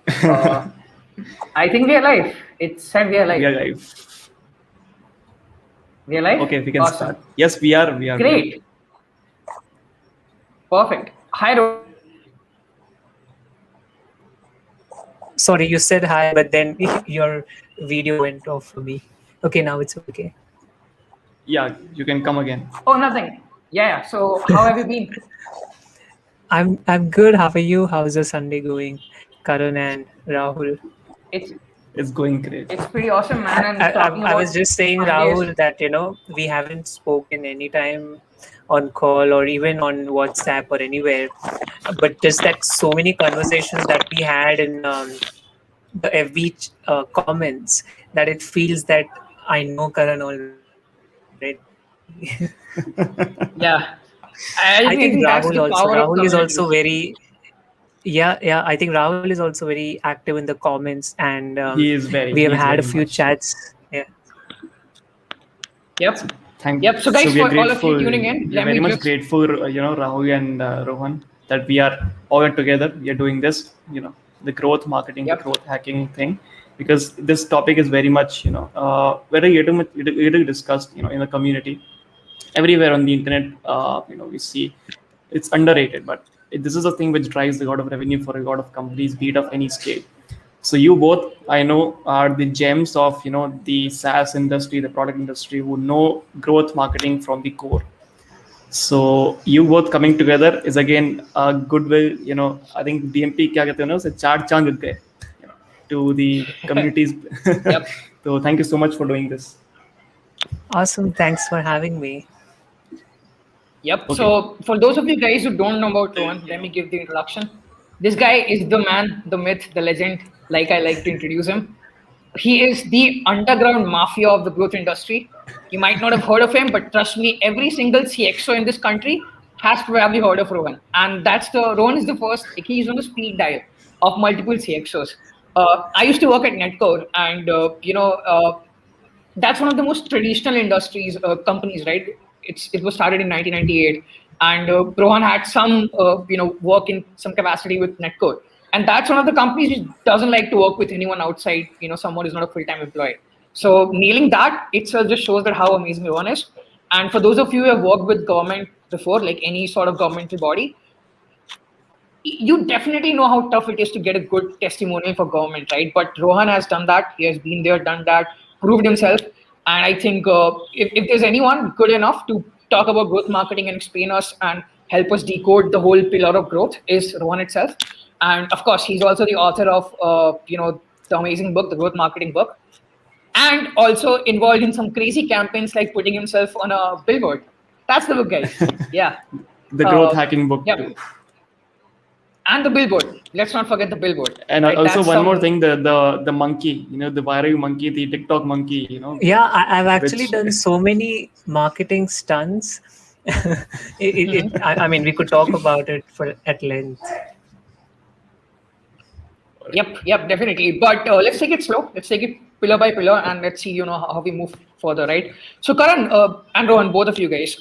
Uh, I think we are live. It said we are We are live. live. We are live? Okay, we can Awesome. start. Yes, we are. We are. Great. Perfect. Hi, Rohan. Sorry, you said hi, but then your video went off for me. Okay, now it's okay. Yeah, you can come again. Oh, nothing. Yeah. So, how have you been? I'm good. How are you? How's the Sunday going, Karun and Rahul? It's It's going great. it's pretty awesome, man. And talking I was about just saying, Sundays. Rahul, that we haven't spoken any time on call or even on WhatsApp or anywhere, but just that so many conversations that we had in the FB comments that it feels that I know Karan already. Yeah. I I think think that's Rahul the also. power of Rahul is also communities. very, yeah. I think Rahul is also very active in the comments, and He is very. we He have is had a very few much. chats. Yeah. Yep. Thank. Yep. So, So guys, we are for all of you grateful. tuning in, We are let very me much just. grateful. Rahul and Rohan, that we are all together. We are doing this. The growth marketing, the Yep. growth hacking thing, because this topic is very much very yet to discussed. In the community, everywhere on the internet. We see it's underrated, but this is a thing which drives a lot of revenue for a lot of companies, be it of any scale. So you both, I know, are the gems of the SaaS industry, the product industry, who know growth marketing from the core. So you both coming together is again a goodwill. I think DMP क्या कहते हैं ना उसे चार चांद लग गए, to the communities. Yep. So thank you so much for doing this. Awesome. Thanks for having me. Yep. Okay. So, for those of you guys who don't know about Rohan, let me give the introduction. This guy is the man, the myth, the legend, like I like to introduce him. He is the underground mafia of the growth industry. You might not have heard of him, but trust me, every single CXO in this country has probably heard of Rohan. And Rohan is the first, like, he's on the speed dial of multiple CXOs. I used to work at Netcore, and that's one of the most traditional industries companies, right? It was started in 1998, and Rohan had some work in some capacity with Netcore, and that's one of the companies which doesn't like to work with anyone outside. Someone who's not a full-time employee. So nailing that itself just shows that how amazing Rohan is. And for those of you who have worked with government before, like any sort of governmental body, you definitely know how tough it is to get a good testimonial for government, right? But Rohan has done that. He has been there, done that, proved himself. And I think if there's anyone good enough to talk about growth marketing and explain us and help us decode the whole pillar of growth, is Rohan itself. And of course, he's also the author of the amazing book, the growth marketing book, and also involved in some crazy campaigns like putting himself on a billboard. That's the book, guys. Yeah. The growth hacking book Yep. too. And the billboard. Let's not forget the billboard. And right? also That's one more some- thing, the monkey, the viral monkey, the TikTok monkey, Yeah, I've actually which done so many marketing stunts. I mean, we could talk about it at length. Yep, definitely. But let's take it slow. Let's take it pillar by pillar, and let's see, how we move further, right? So, Karan and Rohan, both of you guys,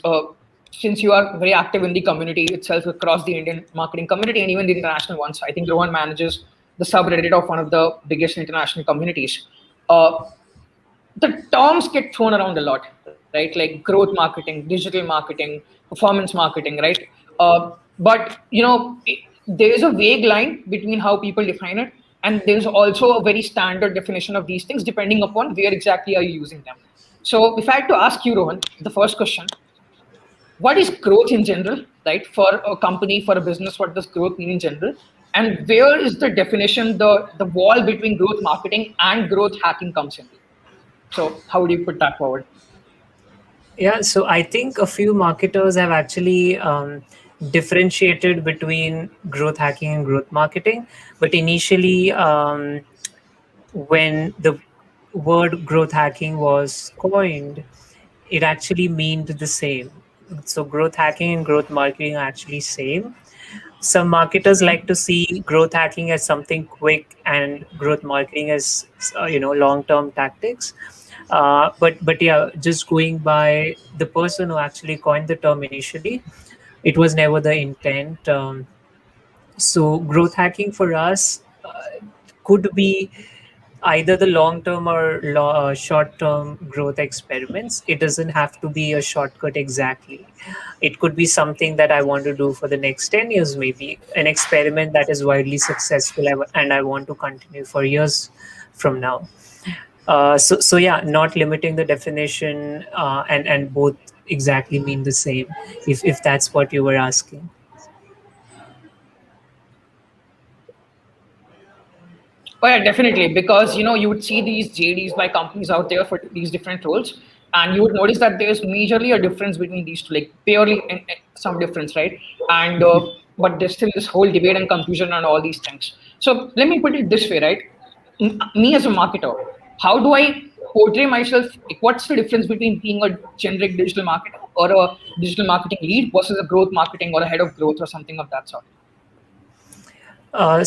since you are very active in the community itself across the Indian marketing community and even the international ones, I think Rohan manages the subreddit of one of the biggest international communities. The terms get thrown around a lot, right? Like growth marketing, digital marketing, performance marketing, right? But there is a vague line between how people define it, and there's also a very standard definition of these things depending upon where exactly are you using them. So, if I had to ask you, Rohan, the first question: what is growth in general, right? For a company, for a business, what does growth mean in general? And where is the definition, the wall between growth marketing and growth hacking comes in? So how would you put that forward? Yeah, so I think a few marketers have actually differentiated between growth hacking and growth marketing. But initially, when the word growth hacking was coined, it actually meant the same. So growth hacking and growth marketing are actually same. Some marketers like to see growth hacking as something quick and growth marketing as long-term tactics. But yeah, just going by the person who actually coined the term initially, it was never the intent. So growth hacking for us, could be either the long term or short term growth experiments. It doesn't have to be a shortcut exactly. It could be something that I want to do for the next 10 years, maybe an experiment that is widely successful and I want to continue for years from now. So yeah, not limiting the definition, and both exactly mean the same, if that's what you were asking. Oh yeah, definitely. Because you would see these JDs by companies out there for these different roles, and you would notice that there's majorly a difference between these two, like purely some difference, right? And but there's still this whole debate and confusion on all these things. So let me put it this way, right? Me as a marketer, how do I portray myself? Like, what's the difference between being a generic digital marketer or a digital marketing lead versus a growth marketing or a head of growth or something of that sort?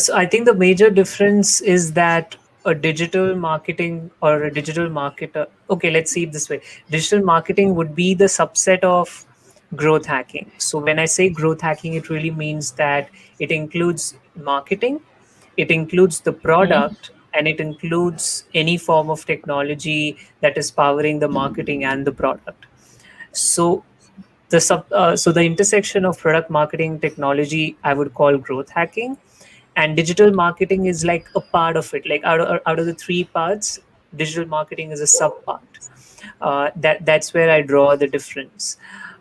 So I think the major difference is that a digital marketing or a digital marketer. Okay, let's see it this way. Digital marketing would be the subset of growth hacking. So when I say growth hacking, it really means that it includes marketing, it includes the Mhm. product, and it includes any form of technology that is powering the marketing and the product. So the intersection of product marketing technology I would call growth hacking, and digital marketing is like a part of it. Like out of the three parts, digital marketing is a sub part. That's where I draw the difference.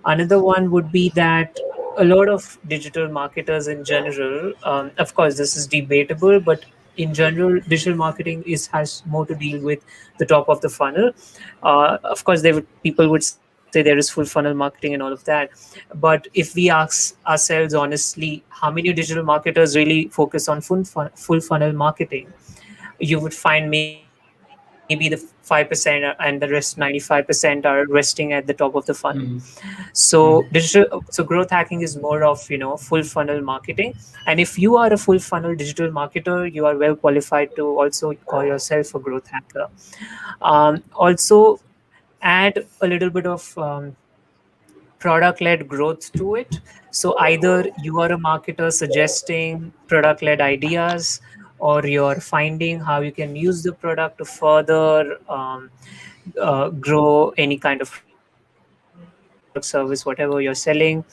Another one would be that a lot of digital marketers in general, of course this is debatable, but in general digital marketing is has more to deal with the top of the funnel. Of course people would say there is full funnel marketing and all of that, but if we ask ourselves honestly, how many digital marketers really focus on full funnel marketing, you would find maybe the 5% and the rest 95% are resting at the top of the funnel. Mm. So growth hacking is more of full funnel marketing. And if you are a full funnel digital marketer, you are well qualified to also call yourself a growth hacker. Also add a little bit of product led growth to it. So either you are a marketer suggesting product led ideas, or you're finding how you can use the product to further grow any kind of product, service, whatever you're selling,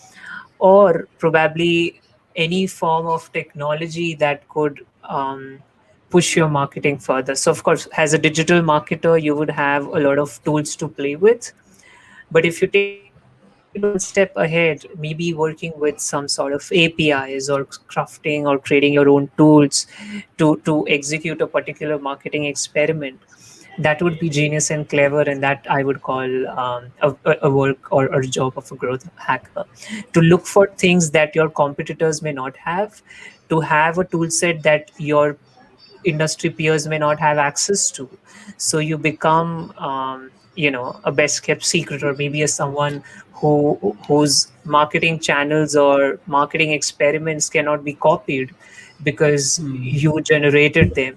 or probably any form of technology that could push your marketing further. So, of course, as a digital marketer, you would have a lot of tools to play with. But if you take it one step ahead, maybe working with some sort of APIs or crafting or creating your own tools to execute a particular marketing experiment, that would be genius and clever, and that I would call a work or job of a growth hacker. To look for things that your competitors may not have, to have a tool set that your industry peers may not have access to, so you become a best kept secret, or maybe as someone whose marketing channels or marketing experiments cannot be copied because Mm. you generated them.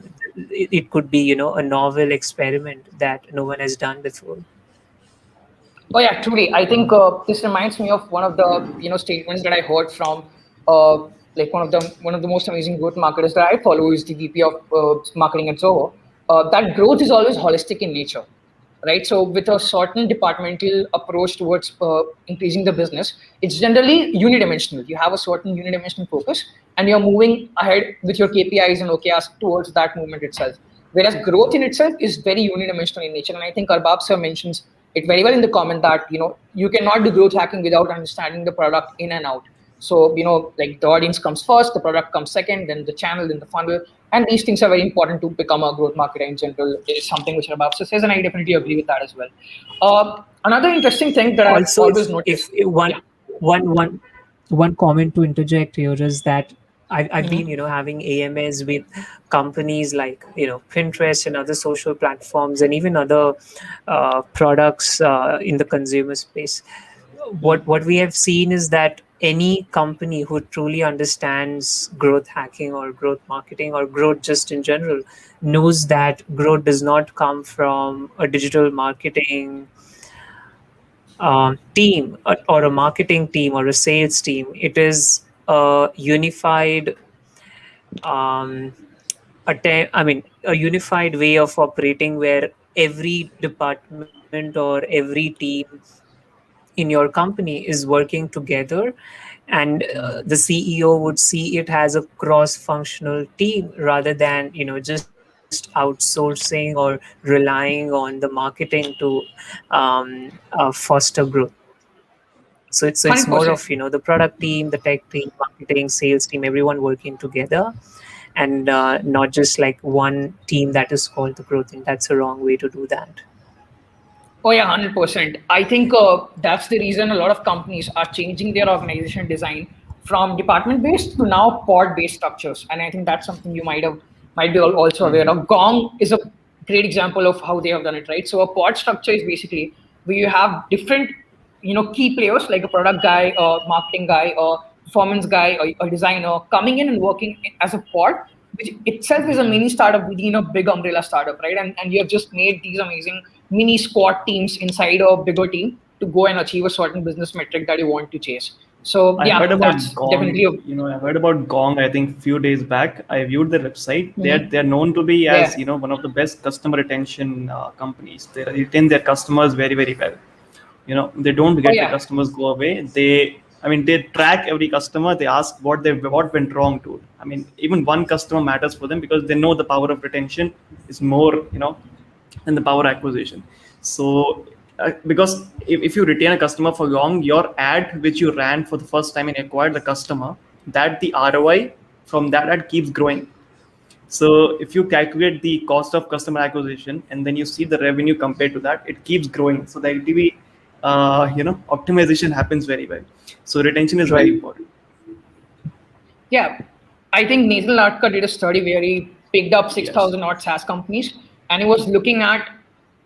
It could be a novel experiment that no one has done before. Oh yeah, truly. I think this reminds me of one of the statements that I heard from like one of the most amazing growth marketers that I follow is the VP of marketing at Zoho. That growth is always holistic in nature, right? So with a certain departmental approach towards increasing the business, it's generally unidimensional. You have a certain unidimensional focus, and you're moving ahead with your KPIs and OKRs towards that movement itself. Whereas growth in itself is very unidimensional in nature, and I think Arbab sir mentions it very well in the comment that you cannot do growth hacking without understanding the product in and out. So like the audience comes first, the product comes second, then the channel, then the funnel, and these things are very important to become a growth marketer in general. Is something which Arbab sir says, and I definitely agree with that as well. Another interesting thing that I've Also, always if noticed, one yeah. one one one comment to interject here is that I've been Mhm. having AMAs with companies like Pinterest and other social platforms, and even other products in the consumer space. What we have seen is that any company who truly understands growth hacking or growth marketing or growth just in general knows that growth does not come from a digital marketing team, or a marketing team or a sales team. It is a unified um, a unified way of operating where every department or every team in your company is working together, and the CEO would see it as a cross functional team rather than just outsourcing or relying on the marketing to foster growth. So it's more of 100%. the product team, the tech team, marketing, sales team, everyone working together, and not just like one team that is called the growth team. That's a wrong way to do that. Oh yeah, 100%. I think that's the reason a lot of companies are changing their organization design from department based to now pod based structures, and I think that's something you might be also aware of. Gong is a great example of how they have done it, right? So a pod structure is basically where you have different key players like a product guy, a marketing guy, a performance guy, or a designer coming in and working as a pod, which itself is a mini startup within a big umbrella startup, right? And you have just made these amazing mini squad teams inside a bigger team to go and achieve a certain business metric that you want to chase. So I heard yeah, about that's definitely Gong. a I heard about Gong. I think few days back, I viewed their website. They're known to be as yeah. one of the best customer retention companies. They retain their customers very very well. They don't Oh get the yeah. customers go away. They track every customer. They ask what went wrong to it. Even one customer matters for them because they know the power of retention is more than the power acquisition. So because if you retain a customer for long, your ad which you ran for the first time and acquired the customer, that the ROI from that ad keeps growing. So if you calculate the cost of customer acquisition and then you see the revenue compared to that, it keeps growing. So the LTV, optimization happens very well. So retention is very Right. important. Yeah, I think Nathan Latka did a study where he picked up Yes. 6,000 odd SaaS companies and he was looking at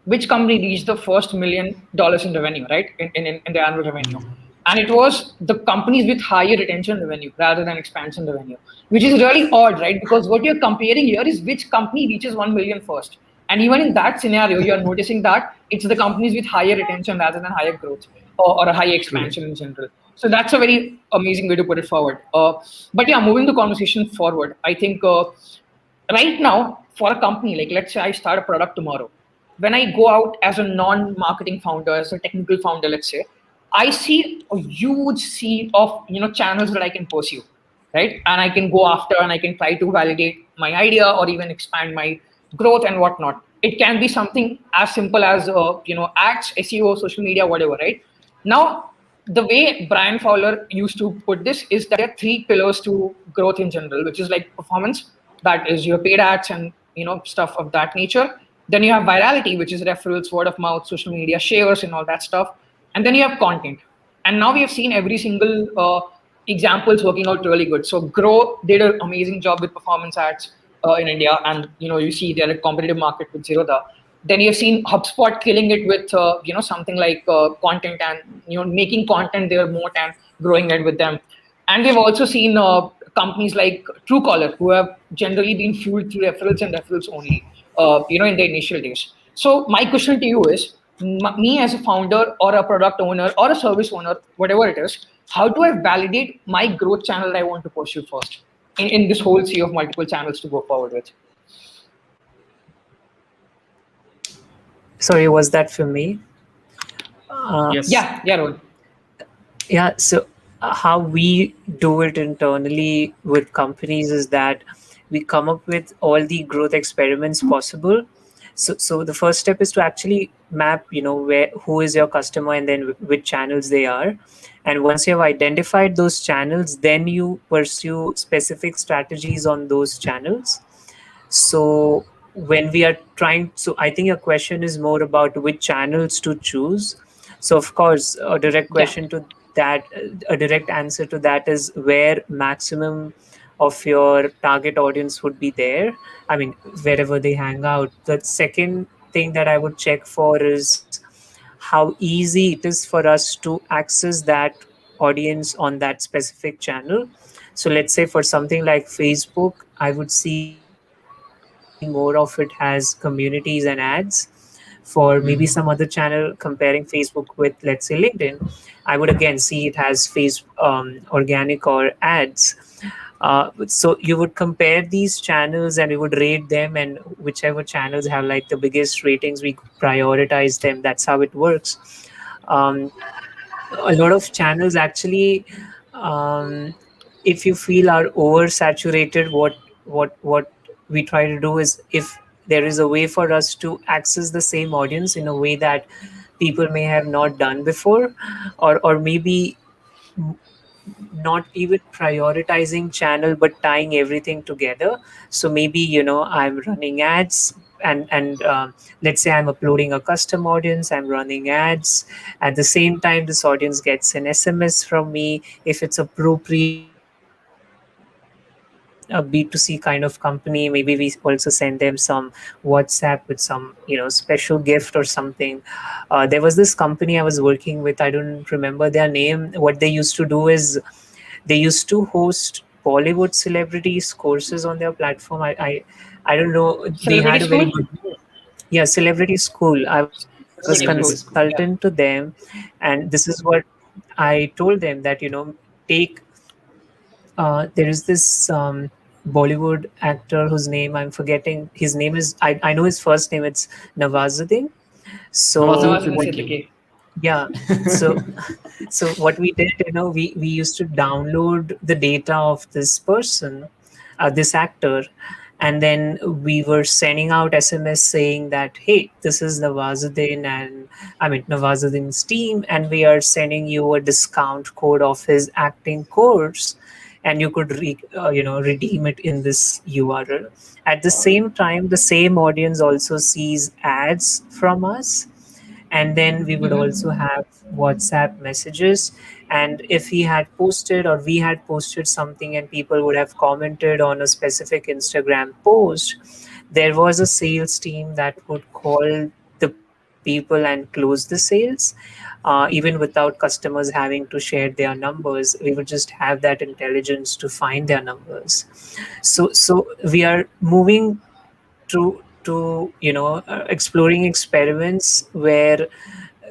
which company reached the first $1 million in revenue, right? In the annual revenue. And it was the companies with higher retention revenue rather than expansion revenue, which is really odd, right? Because what you're comparing here is which company reaches 1 million first. And even in that scenario, you're noticing that it's the companies with higher retention rather than higher growth or a high True. expansion in general. So that's a very amazing way to put it forward. But yeah, moving the conversation forward, I think right now for a company, like let's say I start a product tomorrow, when I go out as a non-marketing founder, as a technical founder, let's say, I see a huge sea of channels that I can pursue, right? And I can go after and I can try to validate my idea or even expand my growth and whatnot. It can be something as simple as ads, SEO, social media, whatever, right? Now, the way Brian Fowler used to put this is that there are three pillars to growth in general, which is like performance, that is your paid ads and stuff of that nature. Then you have virality, which is referrals, word of mouth, social media shares, and all that stuff. And then you have content. And now we have seen every single examples working out really good. So Grow did an amazing job with performance ads in India, and you see they're a competitive market with Zerodha. Then you've seen HubSpot killing it with something like content and making content their moat and growing it with them. And we've also seen companies like Truecaller who have generally been fueled through referrals and referrals only, in the initial days. So my question to you is, me as a founder or a product owner or a service owner, whatever it is, how do I validate my growth channel that I want to pursue first in this whole sea of multiple channels to go forward with? Sorry, was that for me? Yes. Yeah, yeah, Rohan. Yeah, so how we do it internally with companies is that we come up with all the growth experiments possible. So the first step is to actually map, where who is your customer and then which channels they are. And once you have identified those channels, then you pursue specific strategies on those channels. So when we are trying, so I think your question is more about which channels to choose. So of course, Yeah. a direct answer to that is where maximum of your target audience would be there. I mean, wherever they hang out. The second thing that I would check for is how easy it is for us to access that audience on that specific channel. So let's say for something like Facebook, I would see more of it as communities and ads. For maybe some other channel comparing Facebook with, let's say, LinkedIn, I would again see it as organic or ads. So you would compare these channels and we would rate them, and whichever channels have like the biggest ratings, we prioritize them. That's how it works. Um, a lot of channels actually, um, if you feel are oversaturated, what we try to do is, if there is a way for us to access the same audience in a way that people may have not done before, or maybe not even prioritizing channel but tying everything together. So maybe, I'm running ads, and let's say I'm uploading a custom audience, I'm running ads at the same time, this audience gets an SMS from me. If it's a a B2C kind of company, maybe we also send them some WhatsApp with some, special gift or something. There was this company I was working with, I don't remember their name. What they used to do is they used to host Bollywood celebrities courses on their platform. I don't know. They had a very Celebrity good, school? yeah, celebrity school. I was Celebrity consultant school. Celebrity to school. Yeah. them, and this is what I told them, that take there is this Bollywood actor whose name I'm forgetting. His name is, I know his first name. It's Nawazuddin. So Nawazuddin what? Nawazuddin Siddiqui. Siddiqui. Yeah. So so what we did, we used to download the data of this person, this actor, and then we were sending out SMS saying that, hey, this is Nawazuddin, and I mean Nawazuddin's team, and we are sending you a discount code of his acting course, and you could redeem it in this URL. At the same time, the same audience also sees ads from us, and then we would also Mm-hmm. have WhatsApp messages. And if he had posted or we had posted something and people would have commented on a specific Instagram post, there was a sales team that would call the people and close the sales, even without customers having to share their numbers. We would just have that intelligence to find their numbers. So we are moving to exploring experiments where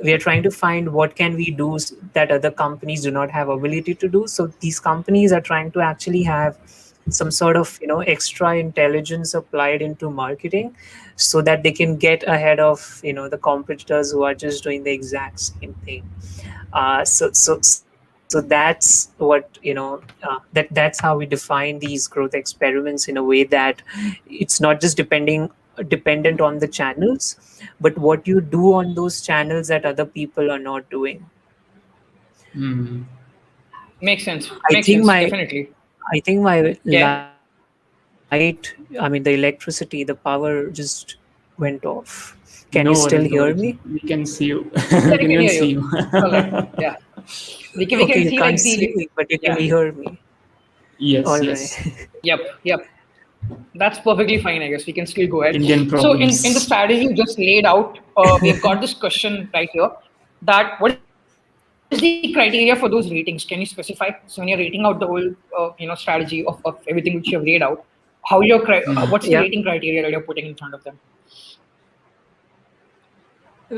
we are trying to find what can we do that other companies do not have ability to do. So these companies are trying to actually have some sort of extra intelligence applied into marketing, so that they can get ahead of the competitors who are just doing the exact same thing. So that's what that's how we define these growth experiments in a way that it's not just dependent on the channels, but what you do on those channels that other people are not doing. Hmm. Makes sense. I Makes think sense. my Definitely. I think my Yeah. the electricity, the power just went off. Can you still No hear worries, no me? worries. We can see you. Yeah, We we can can even hear see you. you. All right. Yeah. We Okay, can you see can't like see the me, but you can yeah. hear me. Yes, All right. yes. Yep. Yep. That's perfectly fine. I guess we can still go ahead. Indian So in the problems. strategy you just laid out, we've got this question right here. That what is the criteria for those ratings? Can you specify? So when you're rating out the whole strategy of everything which you have laid out, what's the rating Hmm. Yeah. criteria that you're putting in front of them?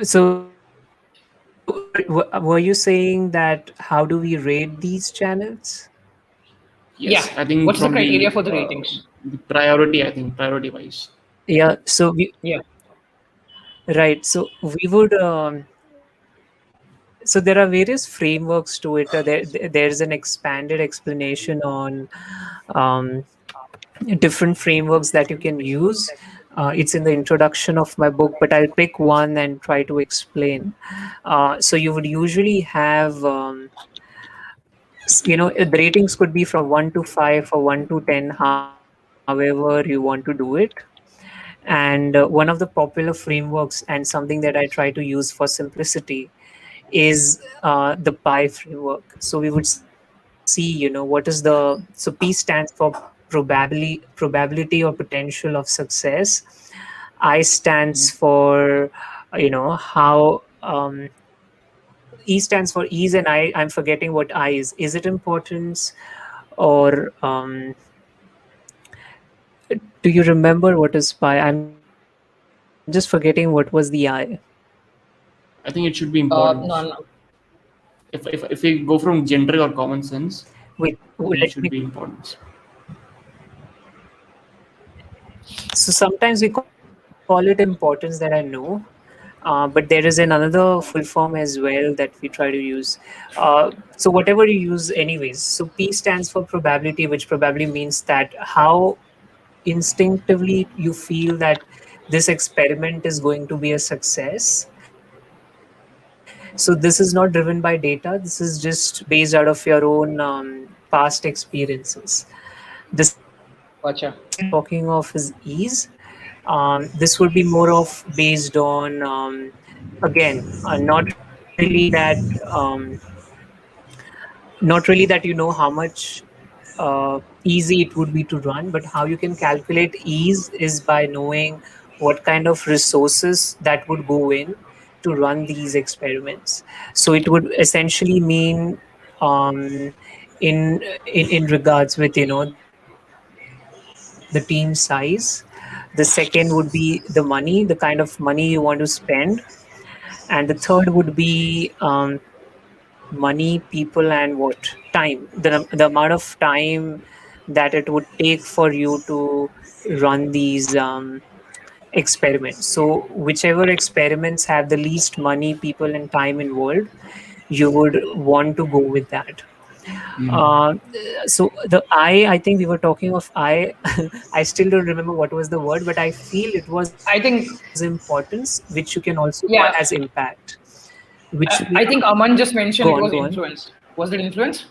So were you saying that how do we rate these channels? Yeah. Yes, I think What's the from criteria for the ratings? the priority, I think priority wise. Yeah. So we Yeah. right. So we would. So there are various frameworks to it. There's an expanded explanation on um, different frameworks that you can use. It's in the introduction of my book, but I'll pick one and try to explain. So you would usually have, the ratings could be from 1 to 5 or 1 to 10, however you want to do it. And one of the popular frameworks and something that I try to use for simplicity is the pie framework. So we would see, what is the, so P stands for probability or potential of success. I stands Mhm. for how, E stands for ease, and I'm forgetting what I is. Is it importance, or do you remember what is pi? I'm just forgetting what was the I. I think it should be No, importance. no. If we go from general or common sense, Wait, then it let should me be importance. So sometimes we call it importance that I know, but there is another full form as well that we try to use. So whatever you use, anyways. So P stands for probability, which probably means that how instinctively you feel that this experiment is going to be a success. So this is not driven by data. This is just based out of your own past experiences. The second one that we are talking of is Gotcha. ease. This would be more of based on, again, not really that you know how much easy it would be to run, but how you can calculate ease is by knowing what kind of resources that would go in to run these experiments. So it would essentially mean, um, in regards with, the team size. The second would be the money, the kind of money you want to spend, and the third would be money, people, and what time, the amount of time that it would take for you to run these experiments. So whichever experiments have the least money, people, and time involved, you would want to go with that. uh, so the I think we were talking of I. I still don't remember what was the word, but I feel it was I think, importance, which you can also call as yeah, impact, which I think Aman just go mentioned on, it go was on. influence. Was it influence?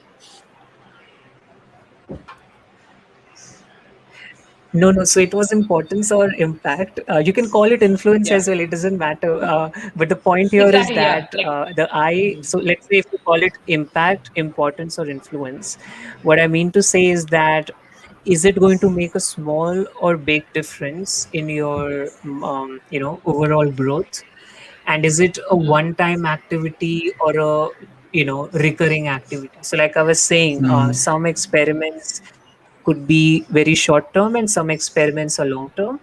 No, no. So it was importance or impact. You can call it influence Yeah, as well. It doesn't matter. But the point here is exactly. Yeah, that the I. So let's say if you call it impact, importance, or influence, what I mean to say is that, is it going to make a small or big difference in your, overall growth? And is it a one-time activity or a, recurring activity? So like I was saying, some experiments could be very short term and some experiments are long term.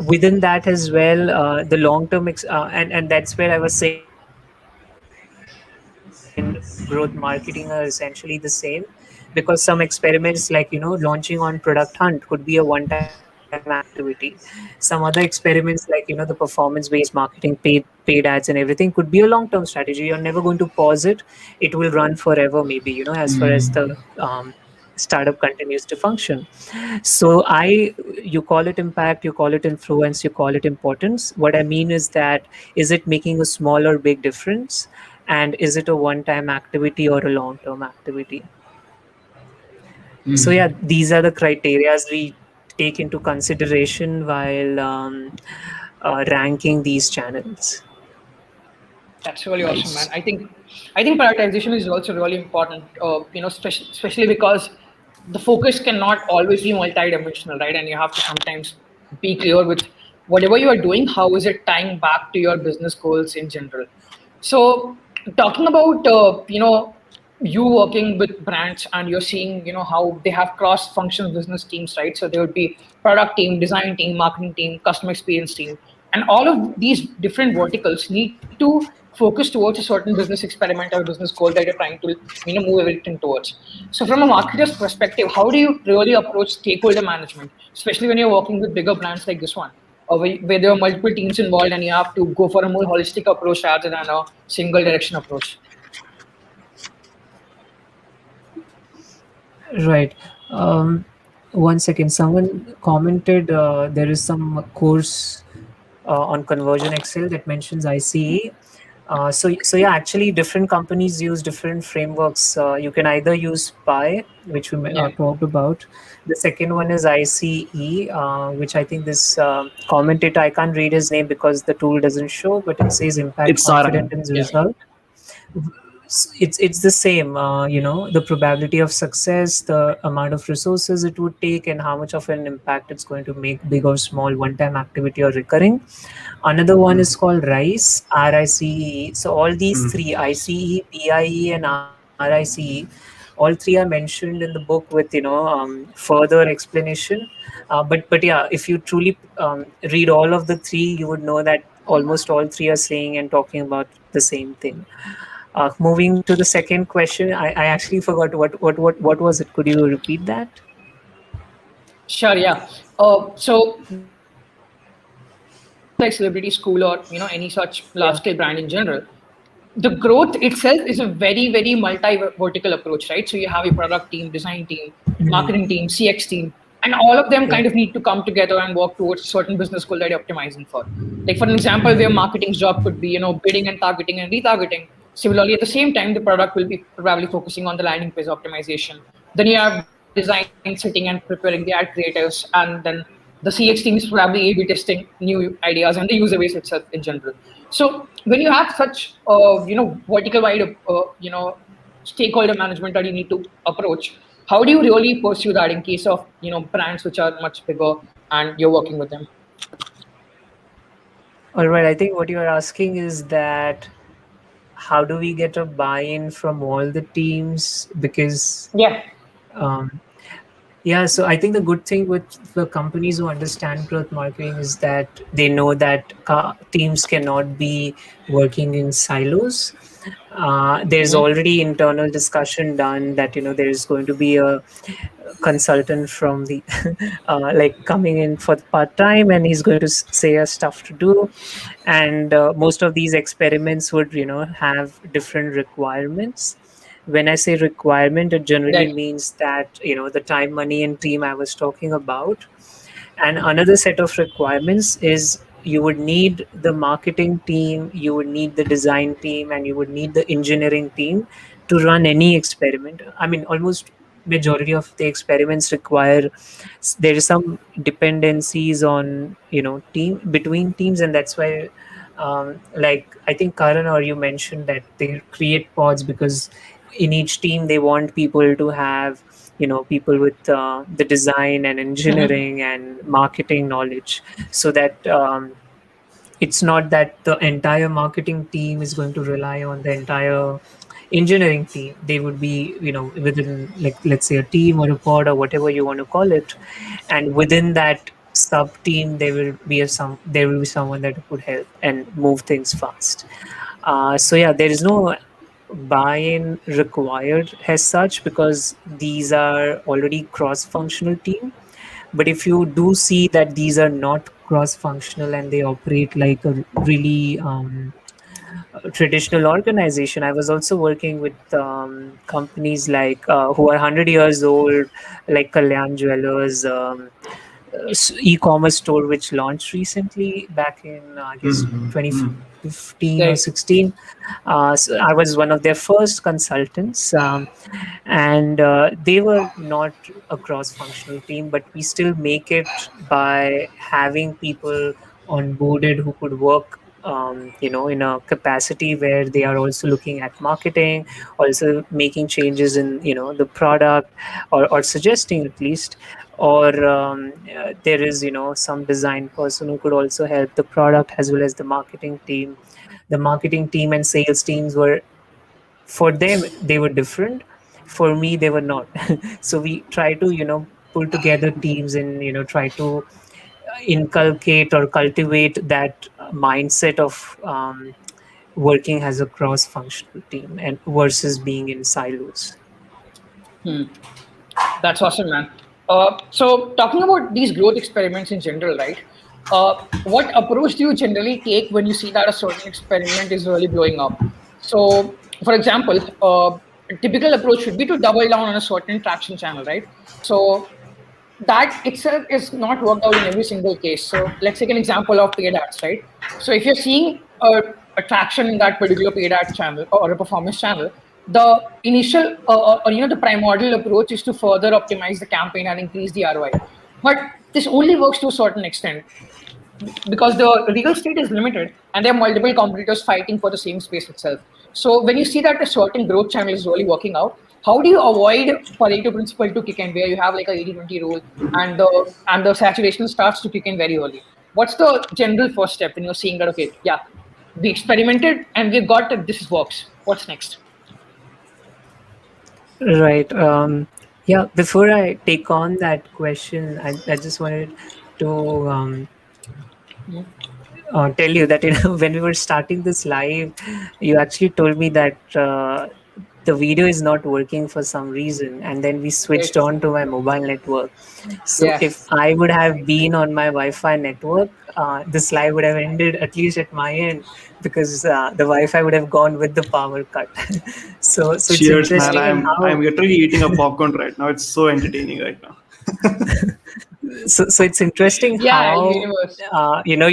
Within that as well, the long term and that's where I was saying growth marketing are essentially the same, because some experiments, like, launching on product hunt could be a one time activity. Some other experiments, like, the performance based marketing, paid ads and everything, could be a long term strategy. You're never going to pause it. It will run forever, maybe, as far as the startup continues to function. So you call it impact, you call it influence, you call it importance. What I mean is that, is it making a small or big difference, and is it a one time activity or a long term activity? So yeah, these are the criterias we take into consideration while ranking these channels. that's really awesome, man. Nice. I think prioritization is also really important. Especially because the focus cannot always be multidimensional, right? And you have to sometimes be clear with whatever you are doing. How is it tying back to your business goals in general? So, talking about you working with brands and you're seeing how they have cross-functional business teams, right? So there would be product team, design team, marketing team, customer experience team, and all of these different verticals need to focus towards a certain business experiment or business goal that you're trying to move everything towards. So from a marketer's perspective, how do you really approach stakeholder management, especially when you're working with bigger brands like this one, or where there are multiple teams involved and you have to go for a more holistic approach rather than a single direction approach? Right. Um, One second. Someone commented there is some course on conversion Excel that mentions ICE. So yeah, actually, different companies use different frameworks. You can either use PI, which we Yeah. talked about. The second one is ICE, which I think this commentator, I can't read his name because the tool doesn't show, but it says impact It's confident Sarang. in Yeah. result. It's the same, the probability of success, the amount of resources it would take, and how much of an impact it's going to make, big or small, one time activity or recurring. Another one is called RICE, RICE. So all these three, ICE, PIE, and RICE, all three are mentioned in the book with further explanation. But yeah, if you truly read all of the three, you would know that almost all three are saying and talking about the same thing. Moving to the second question, I actually forgot what was it. Could you repeat that? Sure, yeah. So when you have like celebrity school or any such large scale brand in general, Yeah. the growth itself is a very multi vertical approach, right? So you have your product team, design team, marketing team, Mhm. CX team, and all of them kind of Yeah. need to come together and work towards a certain business goal that you're optimizing for. Like for an example, their marketing's job could be bidding and targeting and retargeting. Similarly, at the same time, the product will be probably focusing on the landing page optimization. Then you have design sitting and preparing the ad creatives, and then the CX team is probably A/B testing new ideas and the user base itself in general. So when you have such vertical wide stakeholder management that you need to approach, how do you really pursue that in case of brands which are much bigger and you're working with them? All right. I think what you are asking is that how do we get a buy-in from all the teams? Because Yeah. um, yeah, so I think the good thing with the companies who understand growth marketing is that they know that teams cannot be working in silos. There's Hmm. already internal discussion done that there is going to be a consultant from the like coming in for the part time, and he's going to say us stuff to do, and most of these experiments would have different requirements. When I say requirement, it generally Right. means that the time, money, and team I was talking about. And another set of requirements is you would need the marketing team, you would need the design team, and you would need the engineering team to run any experiment. I mean, almost majority of the experiments require there is some dependencies on team between teams, and that's why like I think Karan or you mentioned that they create pods because in each team they want people to have people with the design and Hmm. engineering and marketing knowledge, so that it's not that the entire marketing team is going to rely on the entire engineering team. They would be within, like, let's say a team or a pod or whatever you want to call it, and within that sub team there will be someone that would help and move things fast. So yeah, there is no buy-in required as such because these are already cross-functional team. But if you do see that these are not cross-functional and they operate like a really traditional organization. I was also working with companies like who are 100 years old, like Kalyan Jewelers, e-commerce store which launched recently back in I guess Mm-hmm. 2015 or Right. 16. So I was one of their first consultants, and they were not a cross-functional team, but we still make it by having people onboarded who could work in a capacity where they are also looking at marketing, also making changes in the product, or suggesting at least, or there is some design person who could also help the product as well as the marketing team. The marketing team and sales teams were, for them they were different, for me they were not. So we try to pull together teams and try to inculcate or cultivate that mindset of working as a cross functional team and versus being in silos. Hmm. That's awesome, man. So talking about these growth experiments in general, right? What approach do you generally take when you see that a certain experiment is really blowing up? So, for example, a typical approach should be to double down on a certain traction channel, right? So that itself is not worked out in every single case. So let's take an example of paid ads, right? So if you're seeing a traction in that particular paid ad channel or a performance channel, the initial or the primordial approach is to further optimize the campaign and increase the ROI. But this only works to a certain extent because the real estate is limited and there are multiple competitors fighting for the same space itself. So when you see that a certain growth channel is really working out, how do you avoid Pareto principle to kick in where you have like a 80-20 rule and the saturation starts to kick in very early? What's the general first step when you're seeing that, okay, yeah, we experimented and we got that this works. What's next? Right. Yeah, before I take on that question, I just wanted to tell you that when we were starting this live, you actually told me that the video is not working for some reason, and then we switched Right. on to my mobile network. So Yeah. if I would have been on my Wi-Fi network, this live would have ended at least at my end, because the Wi-Fi would have gone with the power cut. So it's Cheers, man. interesting I'm how literally eating a popcorn right now. It's so entertaining right now. so it's interesting Yeah, how universe.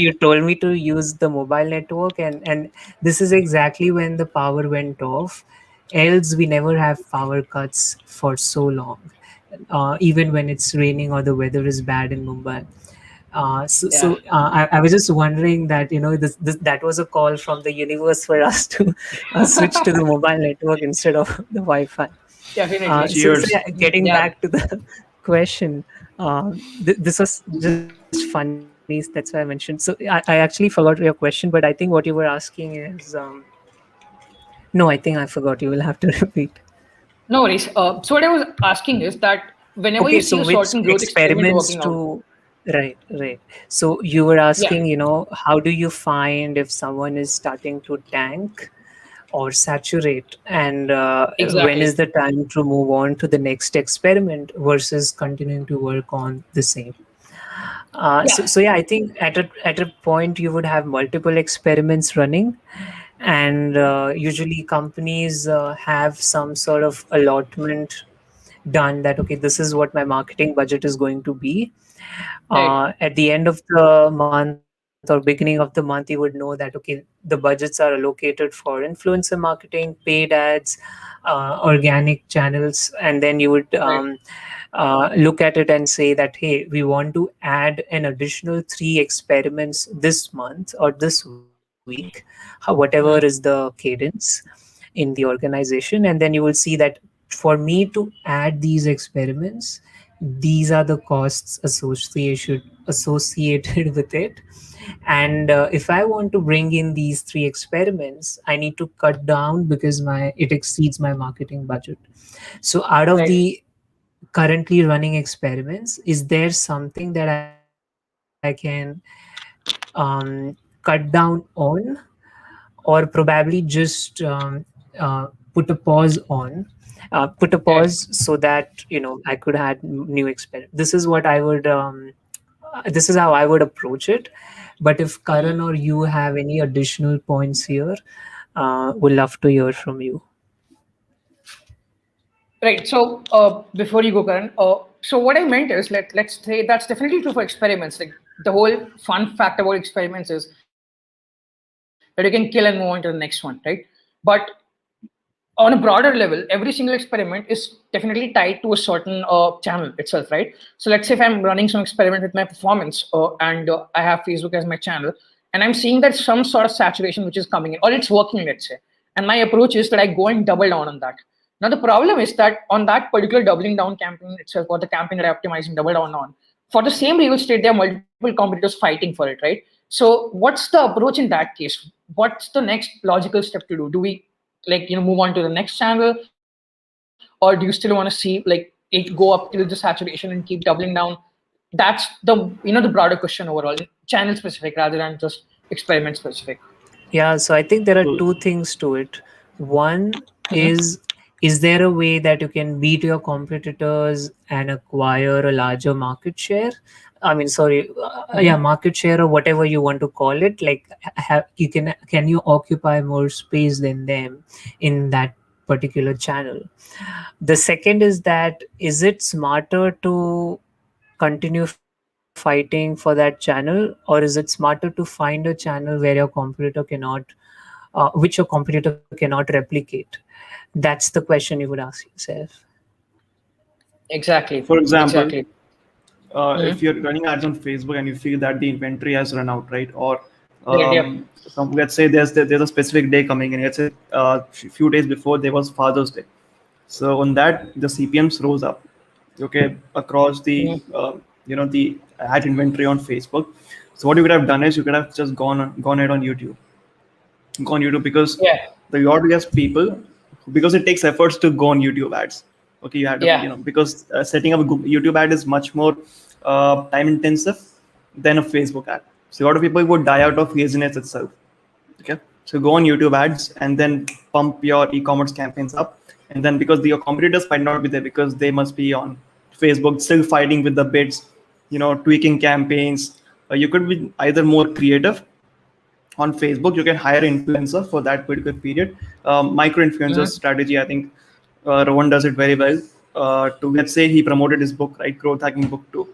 you told me to use the mobile network, and this is exactly when the power went off. Else we never have power cuts for so long, even when it's raining or the weather is bad in Mumbai. Yeah. I was just wondering that that was a call from the universe for us to switch to the mobile network instead of the Wi-Fi. Definitely. So Cheers. yeah, getting Yeah. back to the question, this was just funny. That's why I mentioned. So I actually forgot your question, but I think what you were asking is, no, I think I forgot. You will have to repeat. No worries. So what I was asking is that whenever Okay, you so see a which certain growth experiment experiments working out, to, right. So you were yeah, asking, how do you find if someone is starting to tank or saturate, and when is exactly. the time to move on to the next experiment versus continuing to work on the same? Yeah, So yeah, I think at a point you would have multiple experiments running, and usually companies have some sort of allotment done, that okay, this is what my marketing budget is going to be. right, At the end of the month or beginning of the month, you would know that okay, the budgets are allocated for influencer marketing, paid ads, organic channels, and then you would right. look at it and say that hey, we want to add an additional 3 experiments this month or this week, whatever is Mm, the cadence in the organization, and then you will see that for me to add these experiments, these are the costs associated with it. And if I want to bring in these 3 experiments, I need to cut down because my it exceeds my marketing budget. So out of right. the currently running experiments, is there something that I can cut down on, or probably just put a pause on, put a Yeah. pause so that I could add new experiment? This is how I would approach it. But if Mm. Karan or you have any additional points here, would love to hear from you. Right. So before you go, Karan, so what I meant is let's say that's definitely true for experiments. Like the whole fun fact about experiments is that you can kill and move on to the next one, right? But on a broader level, every single experiment is definitely tied to a certain channel itself, right? So let's say if I'm running some experiment with my performance and I have Facebook as my channel, and I'm seeing that some sort of saturation which is coming in, or it's working, let's say, and my approach is that I go and double down on that. Now the problem is that on that particular doubling down campaign itself, or the campaign that I'm optimizing double down on, for the same real estate, there are multiple competitors fighting for it, right? So what's the approach in that case? What's the next logical step to do? Do we move on to the next channel, or do you still want to see it go up till the saturation and keep doubling down? That's the broader question overall, channel specific rather than just experiment specific. Yeah, so I think there are So, two things to it. One Mhm. is there a way that you can beat your competitors and acquire a larger market share? I mean, sorry, yeah, Mhm. market share or whatever you want to call it. Like, can you occupy more space than them in that particular channel? The second is that, is it smarter to continue fighting for that channel, or is it smarter to find a channel where your competitor cannot, which your competitor cannot replicate? That's the question you would ask yourself. Exactly. for example, Exactly. if Mhm. you're running ads on Facebook and you feel that the inventory has run out, right? Or Right. Yep. let's say there's a specific day coming in. Let's say few days before there was Father's Day. So on that, the CPMs rose up, okay, across the Mhm. the ad inventory on Facebook. So what you could have done is you could have just gone ahead on YouTube, because Yeah. the audience people, because it takes efforts to go on YouTube ads. Okay, you have to, Yeah. because setting up a YouTube ad is much more time intensive than a Facebook ad. So a lot of people would die out of laziness itself. Okay, so go on YouTube ads and then pump your e-commerce campaigns up, And then because your competitors might not be there because they must be on Facebook still fighting with the bids, tweaking campaigns. You could be either more creative on Facebook. You can hire an influencer for that particular period. Micro influencer Mhm. strategy, I think Rowan does it very well. To let's say he promoted his book, right, growth hacking book too,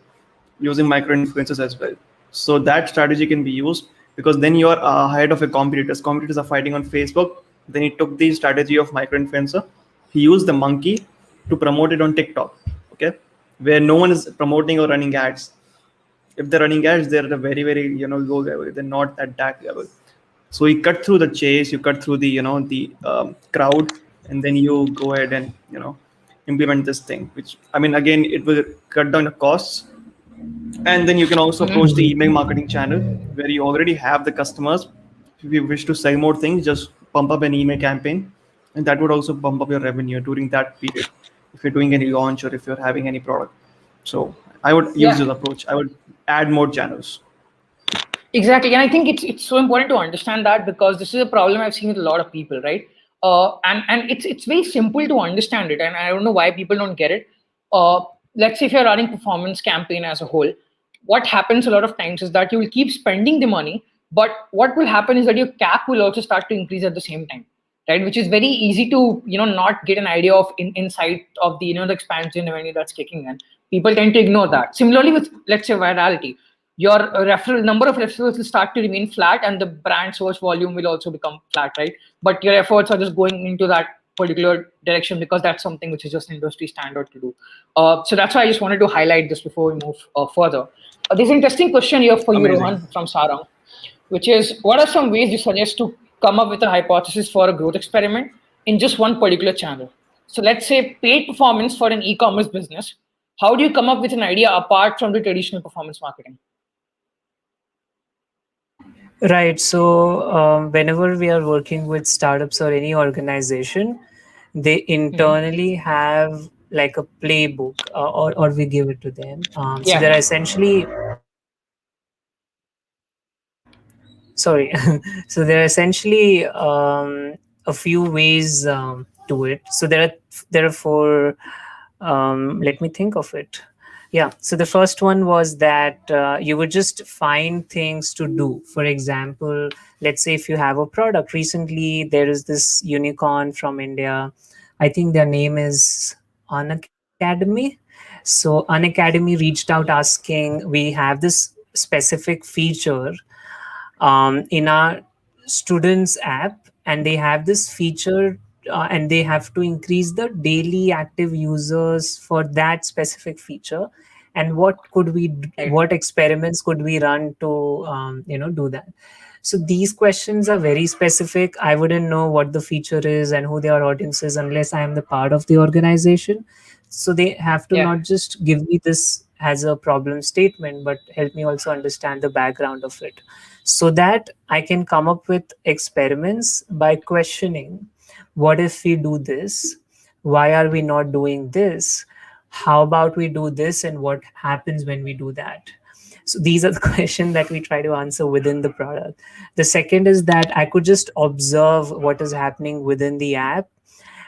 using micro influencers as well. So that strategy can be used because then you're ahead of your competitors. Competitors are fighting on Facebook. Then he took the strategy of micro influencer. He used the monkey to promote it on TikTok, okay, where no one is promoting or running ads. If they're running ads, they're at a very, very low level. They're not at that level. So you cut through the chase, you cut through the the crowd, and then you go ahead and implement this thing. Which, I mean, again, it will cut down the costs, and then you can also approach the email marketing channel where you already have the customers. If you wish to sell more things, just pump up an email campaign, and that would also bump up your revenue during that period. If you're doing any launch or if you're having any product, so I would use Yeah, this approach. I would add more channels. exactly. And I think it's so important to understand that, because this is a problem I've seen with a lot of people, right? And it's very simple to understand it, and I don't know why people don't get it. Let's say if you're running performance campaign as a whole, what happens a lot of times is that you will keep spending the money, but what will happen is that your cap will also start to increase at the same time, right? Which is very easy to not get an idea of insight of the the expansion revenue that's kicking in. People tend to ignore that. Similarly with, let's say, virality, your referral number of referrals will start to remain flat, and the brand search volume will also become flat, right? But your efforts are just going into that particular direction because that's something which is just industry standard to do. So that's why I just wanted to highlight this before we move further. There's an interesting question here for you, Amazing. Rohan, from Sarang, which is, what are some ways you suggest to come up with a hypothesis for a growth experiment in just one particular channel? So let's say paid performance for an e-commerce business. How do you come up with an idea apart from the traditional performance marketing? Right. So, whenever we are working with startups or any organization, they Mhm. internally have like a playbook, or we give it to them. So there Yeah. are essentially, sorry, so there are essentially a few ways to it. So there are four. Let me think of it. Yeah. So the first one was that you would just find things to do. For example, let's say if you have a product. Recently, there is this unicorn from India. I think their name is Unacademy. So Unacademy reached out asking, we have this specific feature in our students app, and they have this feature, and they have to increase the daily active users for that specific feature. And Right. what experiments could we run to do that? So these questions are very specific. I wouldn't know what the feature is and who their audience is unless I am the part of the organization. So they have to Yeah. not just give me this as a problem statement, but help me also understand the background of it, so that I can come up with experiments by questioning, what if we do this? Why are we not doing this? How about we do this, and what happens when we do that? So these are the questions that we try to answer within the product. The second is that I could just observe what is happening within the app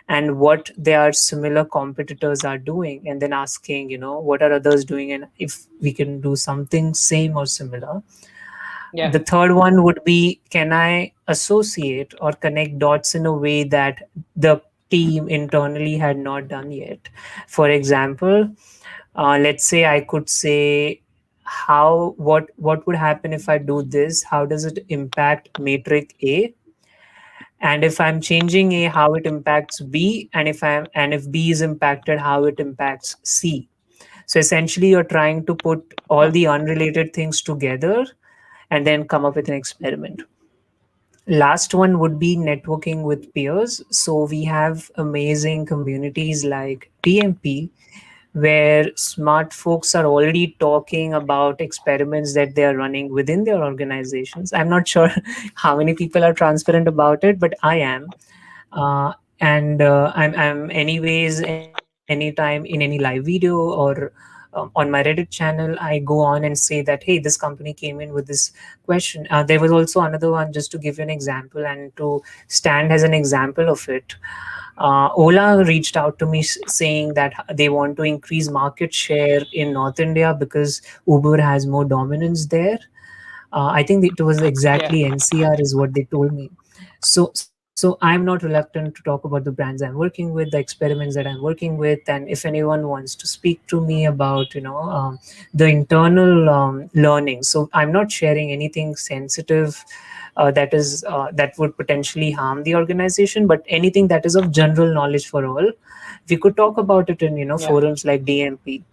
and what their similar competitors are doing, and then asking, what are others doing, and if we can do something same or similar. Yeah. The third one would be, can I associate or connect dots in a way that the team internally had not done yet? For example, let's say I could say, what would happen if I do this? How does it impact metric A? And if I'm changing A, how it impacts B? And if B is impacted, how it impacts C? So essentially, you're trying to put all the unrelated things together and then come up with an experiment. Last one would be networking with peers. So we have amazing communities like TMP, where smart folks are already talking about experiments that they are running within their organizations. I'm not sure how many people are transparent about it, but I am. uh, and I'm anyways anytime in any live video or on my Reddit channel, I go on and say that, hey, this company came in with this question. There was also another one, just to give you an example and to stand as an example of it. Ola reached out to me saying that they want to increase market share in North India because Uber has more dominance there. I think it was exactly Yeah. NCR is what they told me. So I'm not reluctant to talk about the brands I'm working with, the experiments that I'm working with, and if anyone wants to speak to me about the internal learning. So I'm not sharing anything sensitive that would potentially harm the organization, but anything that is of general knowledge for all. We could talk about it in Yeah. forums like DMP.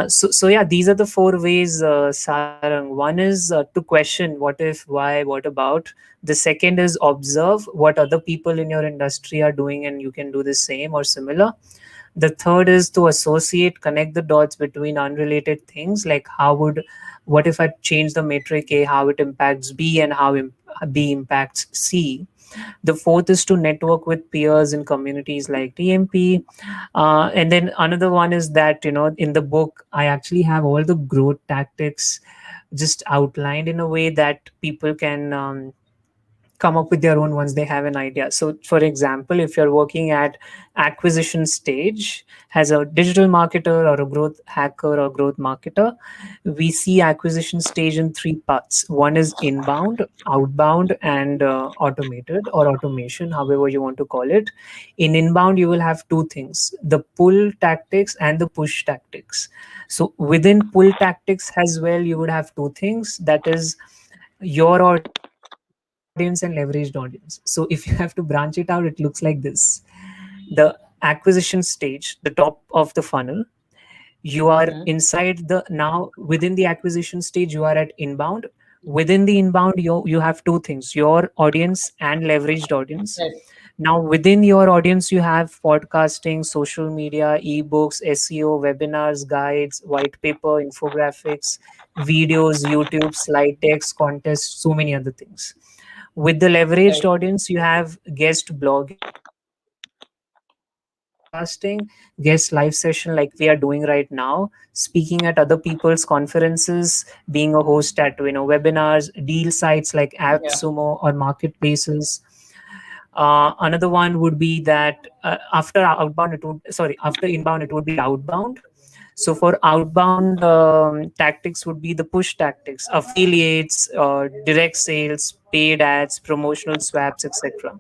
So yeah, these are the four ways, Sarang. One is to question what if, why, what about. The second is observe what other people in your industry are doing, and you can do the same or similar. The third is to associate, connect the dots between unrelated things, like what if I change the metric A, how it impacts B, and how B impacts C. The fourth is to network with peers in communities like TMP. And then another one is that, in the book, I actually have all the growth tactics just outlined in a way that people can come up with their own once they have an idea. So for example, if you're working at acquisition stage as a digital marketer or a growth hacker or growth marketer, we see acquisition stage in three parts. One is inbound, outbound, and automated or automation, however you want to call it. In inbound, you will have two things: the pull tactics and the push tactics. So within pull tactics as well, you would have two things, that is your audience and leveraged audience. So if you have to branch it out, it looks like this: the acquisition stage, the top of the funnel, you are Mhm. inside the now within the acquisition stage, you are at inbound. Within the inbound, you have two things: your audience and leveraged audience. Right. Now within your audience, you have podcasting, social media, ebooks, SEO, webinars, guides, white paper, infographics, videos, YouTube, slide decks, contests, so many other things. With the leveraged Right. audience, you have guest blogging, guest podcasting, guest live session like we are doing right now, speaking at other people's conferences, being a host at webinars, deal sites like Yeah. AppSumo or marketplaces. Another one would be that after inbound it would be outbound. So for outbound, tactics would be the push tactics: affiliates, direct sales, paid ads, promotional swaps, etc.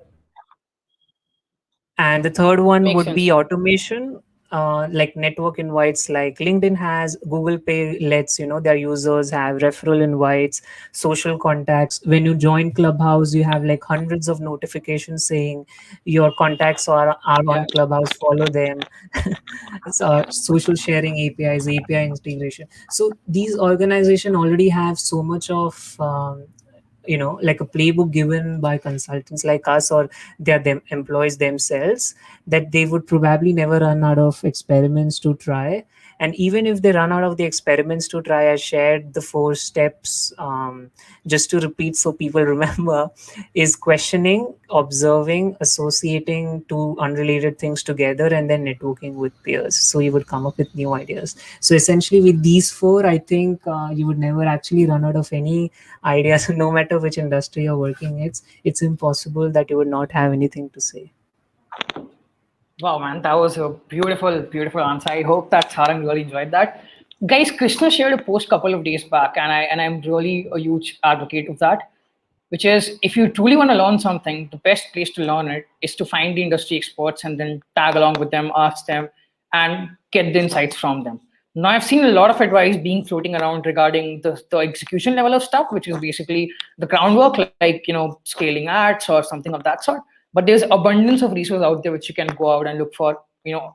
And the third one Makes would be sense. automation, like network invites, like LinkedIn has. Google Pay lets their users have referral invites, social contacts. When you join Clubhouse, you have like hundreds of notifications saying your contacts are on Yeah. Clubhouse. Follow them. So, social sharing APIs, API integration. So these organizations already have so much of like a playbook given by consultants like us, or they are them employees themselves, that they would probably never run out of experiments to try. And even if they run out of the experiments to try, I shared the four steps, just to repeat so people remember: is questioning, observing, associating two unrelated things together, and then networking with peers, so you would come up with new ideas. So essentially with these four, I think you would never actually run out of any ideas. No matter which industry you're working, it's impossible that you would not have anything to say. Wow, man, that was a beautiful, beautiful answer. I hope that Sarang really enjoyed that. Guys, Krishna shared a post couple of days back, and I'm really a huge advocate of that. Which is, if you truly want to learn something, the best place to learn it is to find the industry experts and then tag along with them, ask them, and get the insights from them. Now, I've seen a lot of advice being floating around regarding the execution level of stuff, which is basically the groundwork, like scaling ads or something of that sort. But there's abundance of resources out there which you can go out and look for,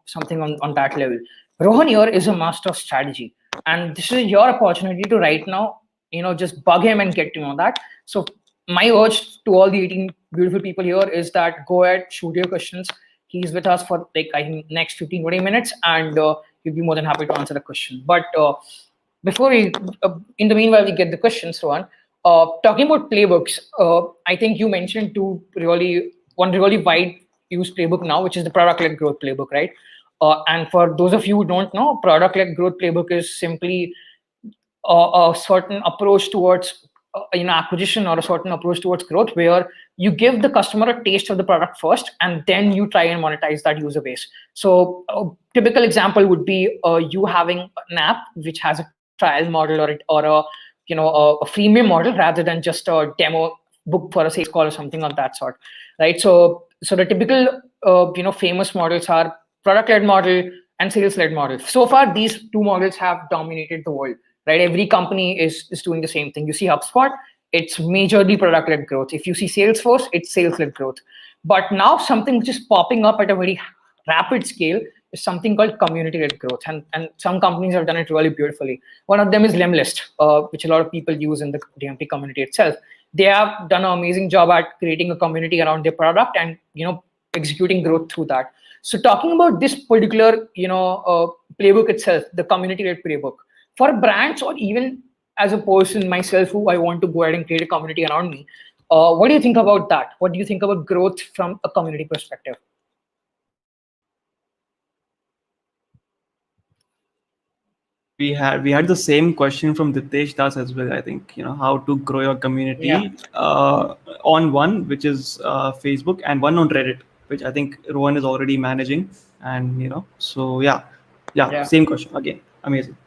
something on that level. Rohan here is a master of strategy, and this is your opportunity to right now, just bug him and get to know that. So my urge to all the 18 beautiful people here is that go ahead, shoot your questions. He's with us for like I think next 15-20 minutes, and he'll be more than happy to answer the question. But before we, in the meanwhile, we get the questions, Rohan. Talking about playbooks, I think you mentioned one really wide used playbook now, which is the product-led growth playbook, right? And for those of you who don't know, product-led growth playbook is simply a certain approach towards acquisition, or a certain approach towards growth, where you give the customer a taste of the product first, and then you try and monetize that user base. So a typical example would be you having an app which has a trial model, or a freemium model, rather than just a demo book for a sales call or something of that sort, right? So the typical famous models are product-led model and sales-led model. So far, these two models have dominated the world, right? Every company is doing the same thing. You see HubSpot, it's majorly product-led growth. If you see Salesforce, it's sales-led growth. But now something which is popping up at a very rapid scale is something called community-led growth, and some companies have done it really beautifully. One of them is Lemlist, which a lot of people use in the DMP community itself. They have done an amazing job at creating a community around their product, and executing growth through that. So talking about this particular playbook itself, the community-led playbook, for brands, or even as a person myself who I want to go ahead and create a community around me, what do you think about that? What do you think about growth from a community perspective? We had the same question from Ditesh Das as well. I think how to grow your Yeah, community on one, which is Facebook, and one on Reddit, which I think Rohan is already managing. And so yeah, yeah. same question again. Amazing.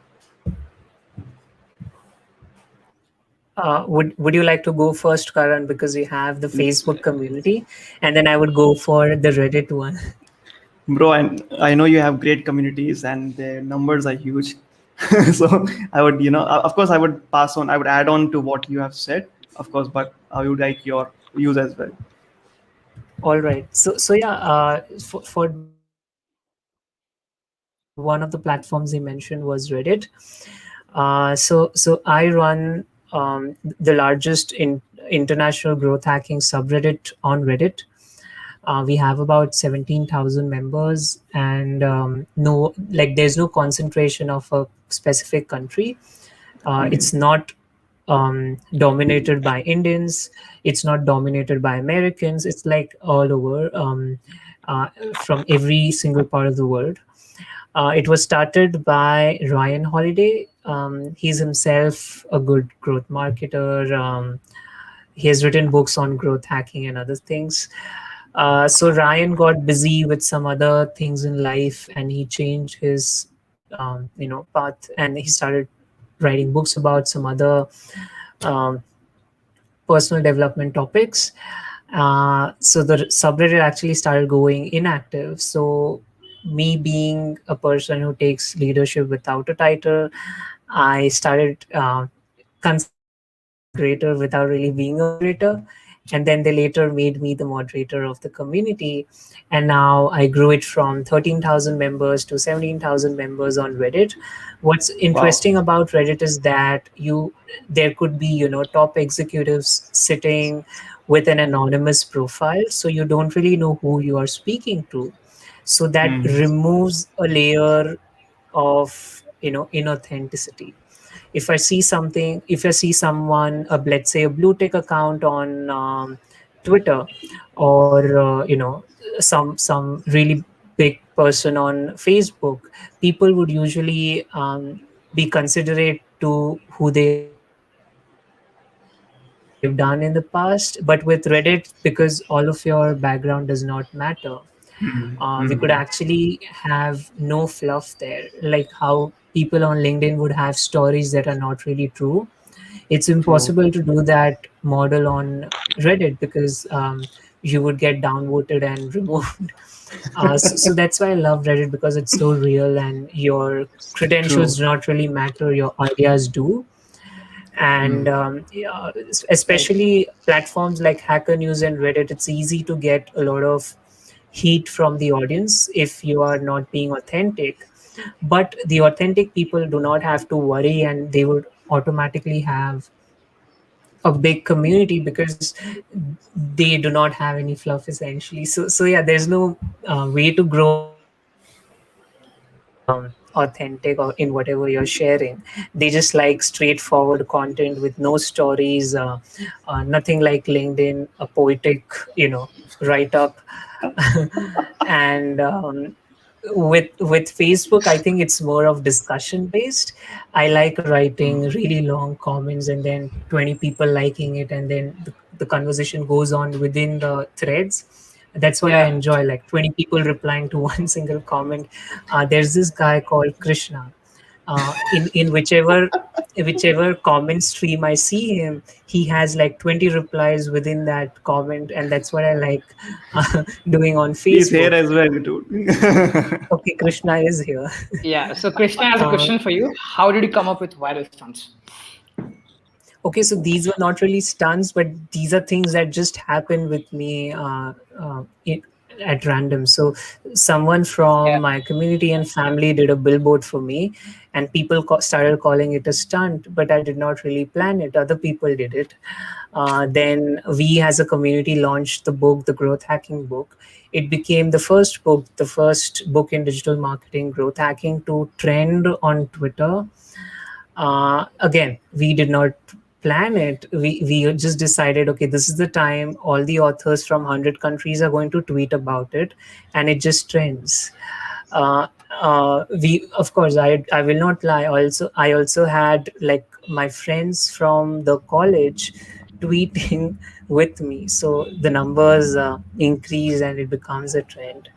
Would you like to go first, Karan, because you have the Let's, Facebook community, and then I would go for the Reddit one. bro, and I know you have great communities and their numbers are huge. So I would, of course, I would pass on. I would add on to what you have said, of course, but I would like your views as well. All right. So yeah, for one of the platforms he mentioned was Reddit. So I run the largest international growth hacking subreddit on Reddit. We have about 17,000 members, and no, like there's no concentration of a specific country. It's not dominated by Indians. It's not dominated by Americans. It's like all over, from every single part of the world. It was started by Ryan Holiday. He's himself a good growth marketer. He has written books on growth hacking and other things. So Ryan got busy with some other things in life, and he changed his path, and he started writing books about some other um, personal development topics. So the subreddit actually started going inactive. So me being a person who takes leadership without a title, I started considering being a moderator without really being a moderator. And then they later made me the moderator of the community. And now I grew it from 13,000 members to 17,000 members on Reddit. What's Wow. interesting about Reddit is that there could be, top executives sitting with an anonymous profile. So you don't really know who you are speaking to. So that Hmm. removes a layer of, inauthenticity. If I see someone, let's say a blue tick account on Twitter, or some really big person on Facebook, people would usually be considerate to who they've done in the past. But with Reddit, because all of your background does not matter, we could actually have no fluff there, like how people on LinkedIn would have stories that are not really true. It's impossible to do that True. model on Reddit, because you would get downvoted and removed. So that's why I love Reddit, because it's so real and your credentials do not True. really matter, your ideas do. And Hmm. yeah, Right. especially platforms like Hacker News and Reddit, it's easy to get a lot of heat from the audience if you are not being authentic. But the authentic people do not have to worry, and they would automatically have a big community, because they do not have any fluff essentially. So yeah, there's no way to grow authentic or in whatever you're sharing. They just like straightforward content with no stories, nothing like LinkedIn, a poetic write up. And with Facebook, I think it's more of discussion based. I like writing really long comments and then 20 people liking it, and then the conversation goes on within the threads. That's what I Yeah. enjoy, like 20 people replying to one single comment. There's this guy called Krishna. In whichever comment stream I see him, he has like 20 replies within that comment, and that's what I like doing on He's here Facebook. as well, dude. Okay, Krishna is here. Yeah. So Krishna has a Uh, question for you. How did you come up with viral stunts? okay, so these were not really stunts, but these are things that just happen with me at random. So someone Yeah. from my community and family did a billboard for me, and people started calling it a stunt, but I did not really plan it. Other people did it. Then we as a community launched the book, the growth hacking book. It became the first book in digital marketing growth hacking to trend on Twitter. Again, we did not plan it. We just decided, okay, this is the time all the authors from 100 countries are going to tweet about it, and it just trends. We, of course, I will not lie, I also had like my friends from the college tweeting with me, so the numbers increase and it becomes a trend.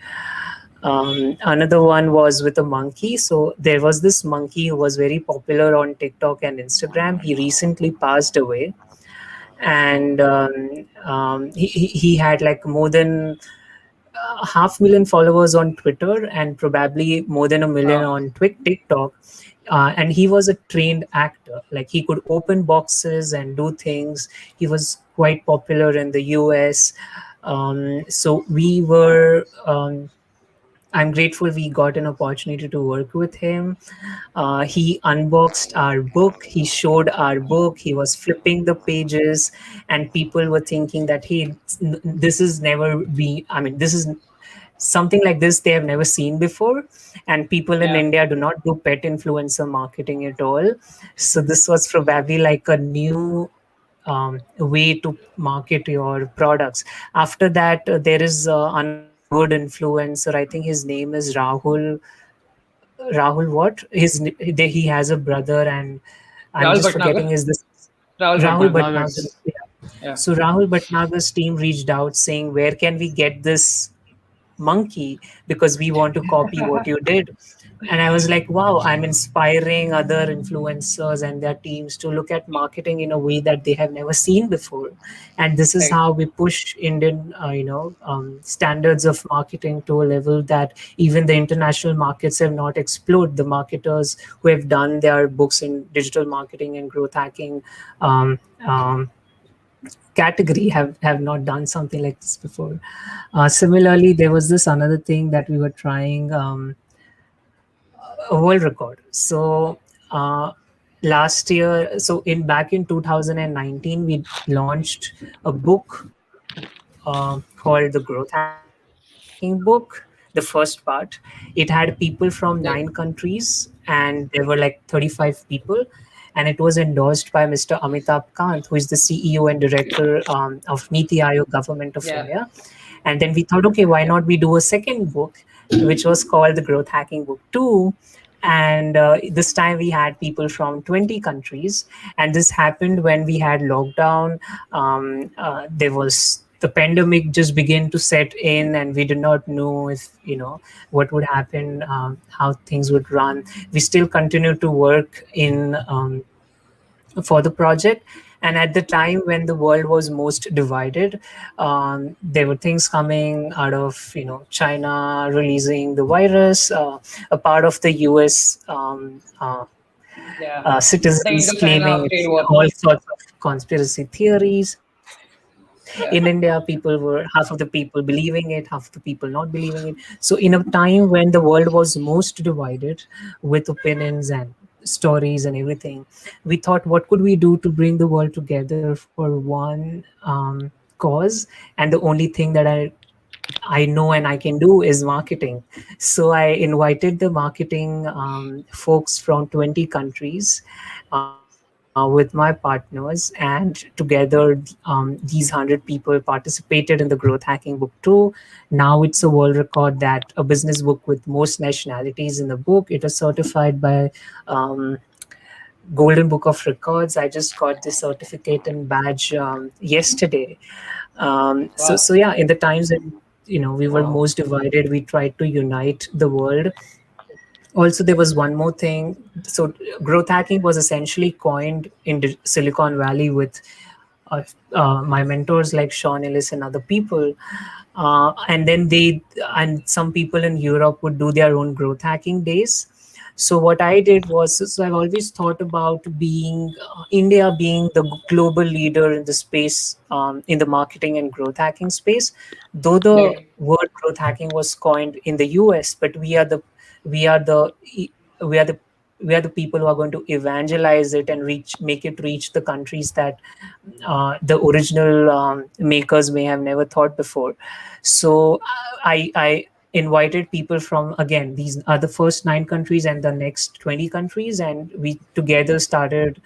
Another one was with a monkey. So there was this monkey who was very popular on TikTok and Instagram. He recently passed away, and he had like more than 500,000 followers on Twitter and probably more than a million Wow. on TikTok. And he was a trained actor. Like he could open boxes and do things. He was quite popular in the US. So we were. I'm grateful we got an opportunity to work with him. He unboxed our book, he showed our book, he was flipping the pages, and people were thinking that, hey, this is never be, I mean, this is something like this they have never seen before. And people in Yeah. India do not do pet influencer marketing at all. So this was probably like a new way to market your products. After that, there is another good influencer. I think his name is Rahul. Rahul, what? He has a brother, and I'm Rahul just Bhatnagar. forgetting his this Rahul Rahul Bhatnagar. Bhatnagar. Bhatnagar's. Yeah. Yeah. So Rahul Bhatnagar's team reached out saying, "Where can we get this monkey, because we want to copy what you did." And I was like, wow, I'm inspiring other influencers and their teams to look at marketing in a way that they have never seen before. And this is Right. how we push Indian standards of marketing to a level that even the international markets have not explored. The marketers who have done their books in digital marketing and growth hacking um, um, category have not done something like this before. Similarly, there was this another thing that we were trying, a world record. So last year, so in back in 2019, we launched a book called the Growth Hacking Book, the first part. It had people from 9 countries, and there were like 35 people. And it was endorsed by Mr. Amitabh Kant, who is the CEO and director of Niti Aayog, Government of Yeah. India. And then we thought, okay, why not we do a second book, which was called the Growth Hacking Book 2. And this time we had people from 20 countries. And this happened when we had lockdown. There was the pandemic just began to set in, and we did not know if, what would happen, how things would run. We still continued to work in for the project. And at the time when the world was most divided, there were things coming out of China releasing the virus, a part of the US Yeah. The citizens Indo-China claiming trade it's war. all sorts of conspiracy theories. In India, Yeah. half of the people believing it, half of the people not believing it. So in a time when the world was most divided with opinions and stories and everything, we thought, what could we do to bring the world together for one cause? And the only thing that I know and I can do is marketing. So I invited the marketing folks from 20 countries. with my partners, and together these 100 people participated in the growth hacking book too. Now it's a world record that a business book with most nationalities in the book. It is certified by um, Golden Book of Records. I just got this certificate and badge yesterday. So Wow. yeah, in the times that we were Wow. most divided, we tried to unite the world. Also, there was one more thing. So growth hacking was essentially coined in Silicon Valley with my mentors like Sean Ellis and other people. And then and some people in Europe would do their own growth hacking days. So what I did was, so I've always thought about being India being the global leader in the space, in the marketing and growth hacking space. Though the Right. word growth hacking was coined in the US, but we are the we are the we are the people who are going to evangelize it and make it reach the countries that the original makers may have never thought before. So I invited people from, again, these are the first 9 countries and the next 20 countries, and we together started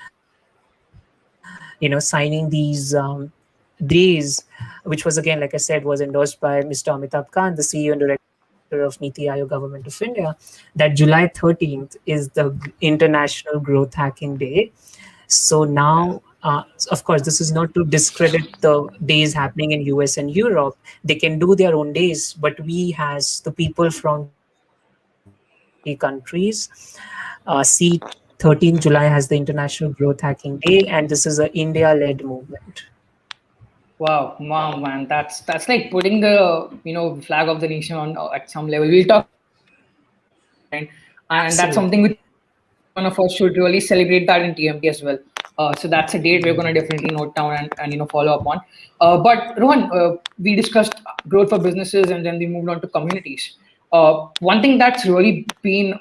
signing these days, which was, again, like I said, was endorsed by Mr. Amitabh Kant, the CEO and director of Niti Aayog Government of India, that July 13th is the International Growth Hacking Day. So now, of course, this is not to discredit the days happening in US and Europe. They can do their own days, but we, as the people from 20 countries, see 13th July as the International Growth Hacking Day, and this is an India-led movement. Wow, wow, man, that's like putting the flag of the nation on at some level. We'll talk about that in some point down the line, and that's something Absolutely. which every one of us should really celebrate that in TMT as well. So that's a date we're going to definitely note down and follow up on. But Rohan, we discussed growth for businesses and then we moved on to communities. One thing that's really been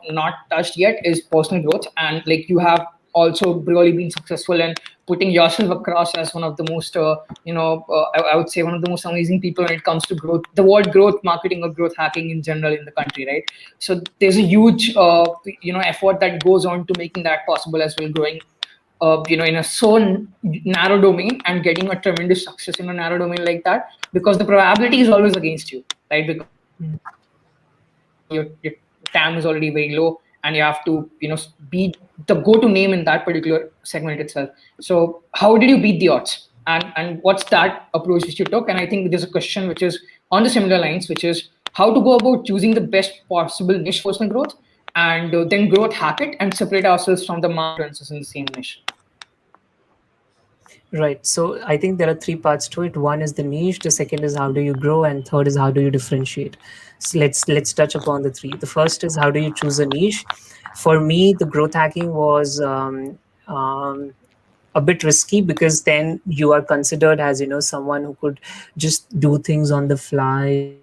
not touched yet is personal growth, and like you have also really been successful in putting yourself across as one of the most I would say one of the most amazing people when it comes to growth, the word growth marketing or growth hacking in general in the country, right? So there's a huge effort that goes on to making that possible as well, growing in a so narrow domain and getting a tremendous success in a narrow domain like that, because the probability is always against you, right? Because your TAM is already very low, and you have to be the go-to name in that particular segment itself. So how did you beat the odds, and what's that approach which you took? And I think there's a question which is on the similar lines, which is how to go about choosing the best possible niche for personal growth, and then growth hack it and separate ourselves from the marketers in the same niche. Right. So I think there are 3 parts to it. One is the niche, the second is how do you grow, and third is how do you differentiate. So let's touch upon the three. The first is how do you choose a niche. For me, the growth hacking was a bit risky, because then you are considered as someone who could just do things on the fly,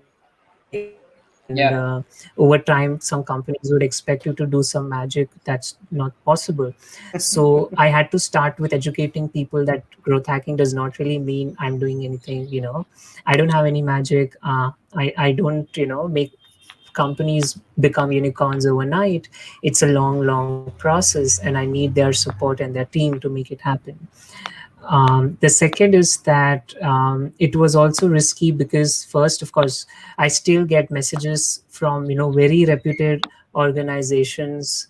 and over Yeah. time some companies would expect you to do some magic. That's not possible. So I had to start with educating people that growth hacking does not really mean I'm doing anything. I don't have any magic. I don't make companies become unicorns overnight. It's a long process, and I need their support and their team to make it happen. The second is that it was also risky because, first, of course, I still get messages from very reputed organizations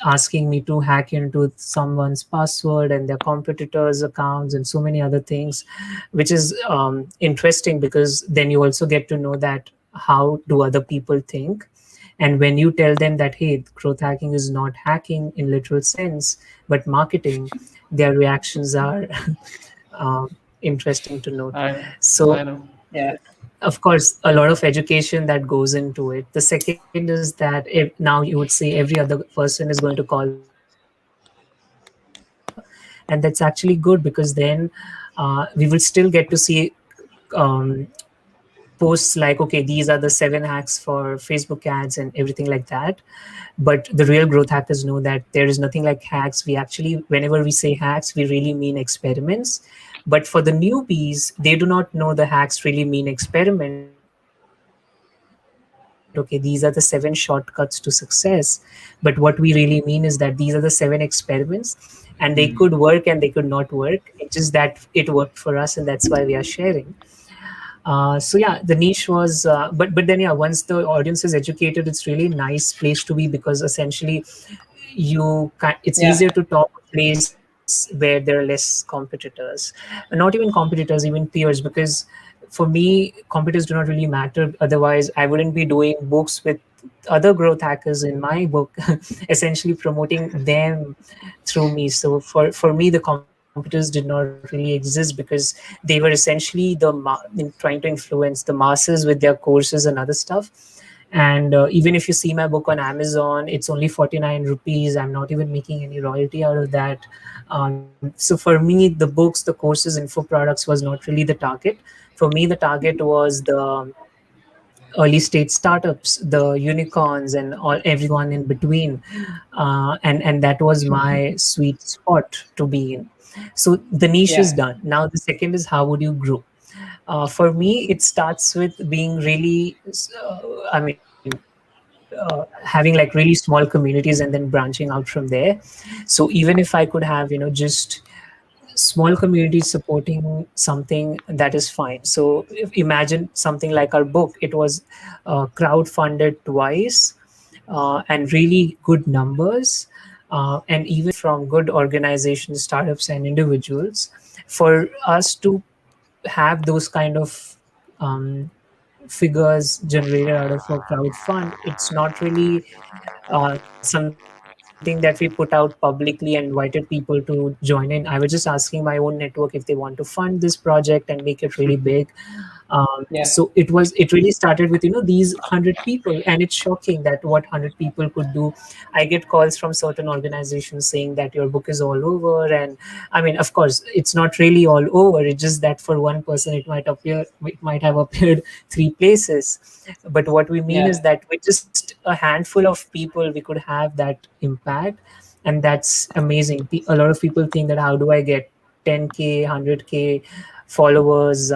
asking me to hack into someone's password and their competitors' accounts and so many other things, which is interesting, because then you also get to know that how do other people think. And when you tell them that, hey, growth hacking is not hacking in literal sense, but marketing, their reactions are uh, interesting to note. I I So, know. Yeah. of course, a lot of education that goes into it. The second is that if now you would say every other person is going to call this a hack, and that's actually good, because then we will still get to see um, posts like, okay, these are the 7 hacks for Facebook ads and everything like that. But the real growth hackers know that there is nothing like hacks. We actually, whenever we say hacks, we really mean experiments. But for the newbies, they do not know the hacks really mean experiments. They think hacks means okay, these are the 7 shortcuts to success. But what we really mean is that these are the 7 experiments, and they could work and they could not work. It's just that it worked for us, and that's why we are sharing. So yeah, the niche was, but then yeah, once the audience is educated, it's really nice place to be, because essentially it's Yeah. easier to talk a place where there are less competitors. Not even competitors, even peers, because for me competitors do not really matter. Otherwise I wouldn't be doing books with other growth hackers in my book, essentially promoting them through me. So for me the competitors did not really exist, because they were essentially trying to influence the masses with their courses and other stuff. And even if you see my book on Amazon, it's only 49 rupees. I'm not even making any royalty out of that. So for me, the books, the courses, info products was not really the target. For me, the target was the early stage startups, the unicorns, and all everyone in between. And that was my sweet spot to be in. So the niche is Yeah. done. Now the second is, how would you grow? For me, it starts with being really, I mean, having like really small communities and then branching out from there. So even if I could have, just small communities supporting something, that is fine. So imagine something like our book. It was crowd funded twice, and really good numbers, and even from good organizations, startups, and individuals. For us to have those kind of figures generated out of a crowd fund, it's not really something that we put out publicly and invited people to join in. I was just asking my own network if they want to fund this project and make it really big. So Yeah. it really started with these 100 people, and it's shocking that what 100 people could do. I get calls from certain organizations saying that your book is all over, and I mean, of course, it's not really all over. It's just that for one person, it might have appeared 3 places. But what we mean is Yeah. that with just a handful of people, we could have that impact, and that's amazing. A lot of people think that how do I get 10K, 100K followers,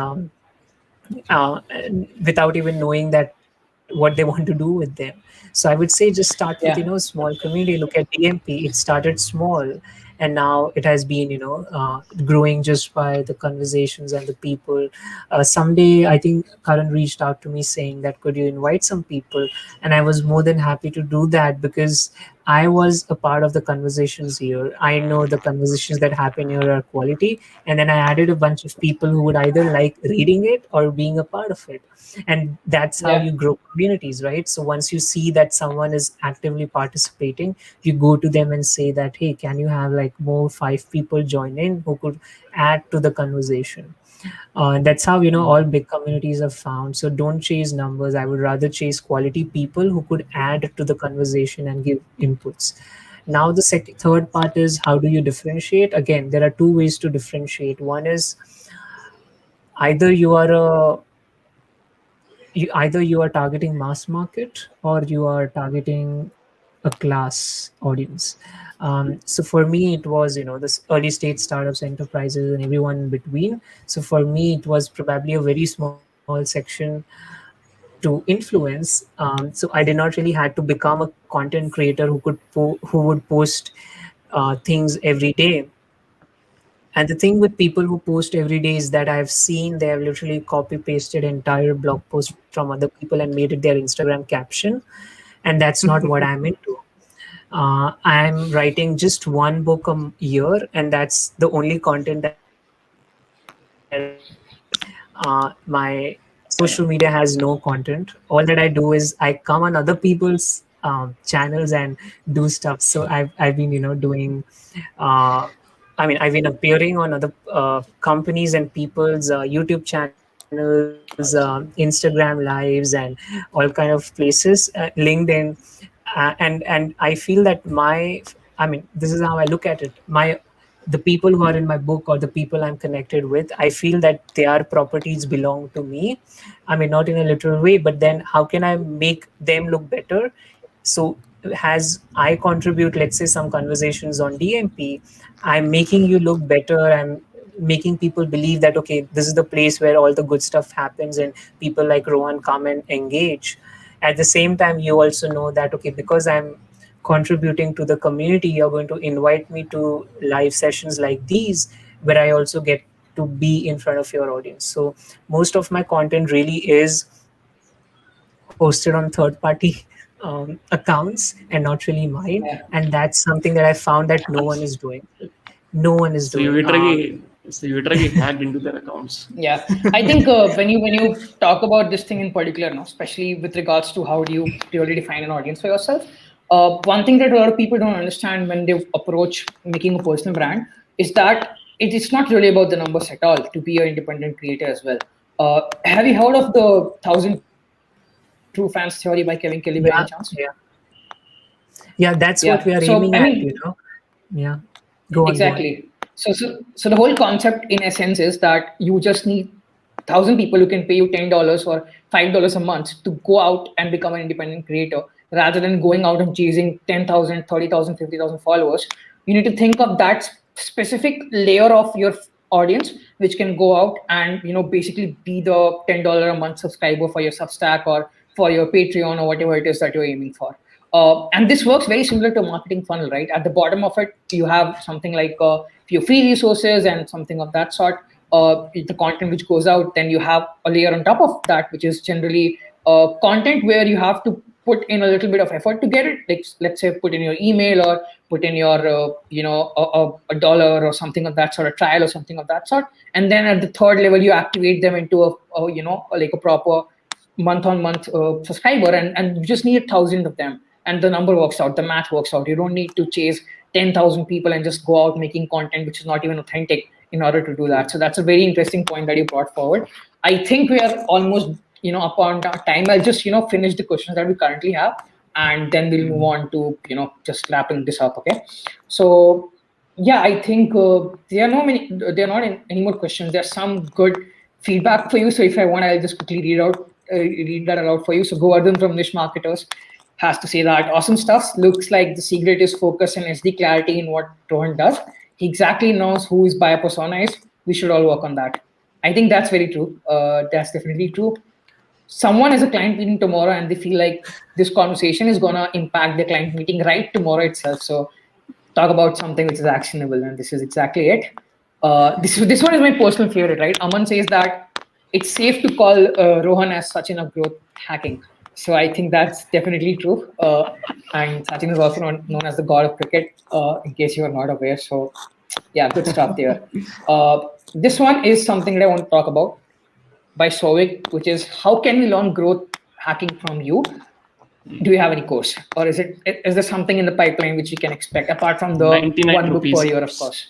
without even knowing that what they want to do with them. So I would say just start with Yeah. small community. Look at DMP. It started small, and now it has been growing just by the conversations and the people. Someday I think Karan reached out to me saying that could you invite some people, and I was more than happy to do that, because I was a part of the conversations here. I know the conversations that happen here are quality, and then I added a bunch of people who would either like reading it or being a part of it. And that's how Yeah. you grow communities, right? So once you see that someone is actively participating, you go to them and say that, hey, can you have like more 5 people join in who could add to the conversation? And that's how all big communities are found. So don't chase numbers. I would rather chase quality people who could add to the conversation and give inputs. Now the third part is, how do you differentiate? Again, there are two ways to differentiate. One is, either you are a either you are targeting mass market, or you are targeting a class audience. So for me, it was this early stage startups, enterprises, and everyone in between. So for me, it was probably a very small section to influence. So I did not really had to become a content creator who would post things every day. And the thing with people who post every day is that I've seen they have literally copy pasted entire blog posts from other people and made it their Instagram caption. And that's not what I'm into. I'm writing just one book a year, and that's the only content that I do. My social media has no content. All that I do is I come on other people's channels and do stuff. So I've been doing uh, I've been appearing on other companies and people's YouTube channels, Instagram lives, and all kind of places, LinkedIn, and I feel that this is how I look at it. The people who are in my book, or the people I'm connected with, I feel that their properties belong to me. I mean, not in a literal way, but then how can I make them look better? So as I contribute, let's say, some conversations on DMP, I'm making you look better. I'm making people believe that, okay, this is the place where all the good stuff happens and people like Rohan come and engage. at the same time, you also know that, okay, because I'm contributing to the community, you're going to invite me to live sessions like these, where I also get to be in front of your audience. So most of my content really is hosted on third party accounts and not really mine. Yeah. And that's something that I found that no one is doing. No one is So you doing. literally, so you literally hacked into their accounts. Yeah, I think when you talk about this thing in particular, no, especially with regards to how do you really define an audience for yourself, one thing that a lot of people don't understand when they approach making a personal brand is that it's not really about the numbers at all to be an independent creator as well. Have you heard of the thousand true fans theory by Kevin Kelly by any chance? Yeah, yeah, yeah. That's Yeah. what we are So aiming I at. mean, Yeah. Go on, go on. exactly. So the whole concept, in essence, is that you just need 1,000 people who can pay you $10 or $5 a month to go out and become an independent creator, rather than going out and chasing 10,000, 30,000, 50,000 followers. You need to think of that specific layer of your audience, which can go out and basically be the $10 a month subscriber for your Substack or for your Patreon or whatever it is that you're aiming for. And this works very similar to a marketing funnel, right? At the bottom of it, you have something like few free resources and something of that sort. The content which goes out, then you have a layer on top of that, which is generally content where you have to put in a little bit of effort to get it. Like, let's say, put in your email or put in your, a dollar or something of that sort, a trial or something of that sort. And then at the third level, you activate them into like a proper month-on-month subscriber, and you just need 1,000 of them, and the number works out, the math works out. You don't need to chase 10,000 people and just go out making content which is not even authentic in order to do that. So that's a very interesting point that you brought forward. I think we are almost upon our time. I'll just finish the questions that we currently have, and then we'll move on to just wrapping this up. Okay, so yeah, I think there are not any more questions. There's some good feedback for you, so if I want, I'll just quickly read that aloud for you. So Govardhan from Niche Marketers has to say that awesome stuff. Looks like the secret is focus and SD clarity in what Rohan does. He exactly knows who his buyer persona is. We should all work on that. I think that's very true. That's definitely true. Someone has a client meeting tomorrow and they feel like this conversation is going to impact the client meeting right tomorrow itself. So talk about something which is actionable, and this is exactly it. This one is my personal favorite, right? Aman says that it's safe to call Rohan as Sachin of growth hacking. So I think that's definitely true. And Sachin is also known as the god of cricket, in case you are not aware. So yeah, good stuff there. This one is something that I want to talk about by Sovic, which is how can we learn growth hacking from you? Do you have any course, or is there something in the pipeline which we can expect apart from the 99 one book rupees per year, of course.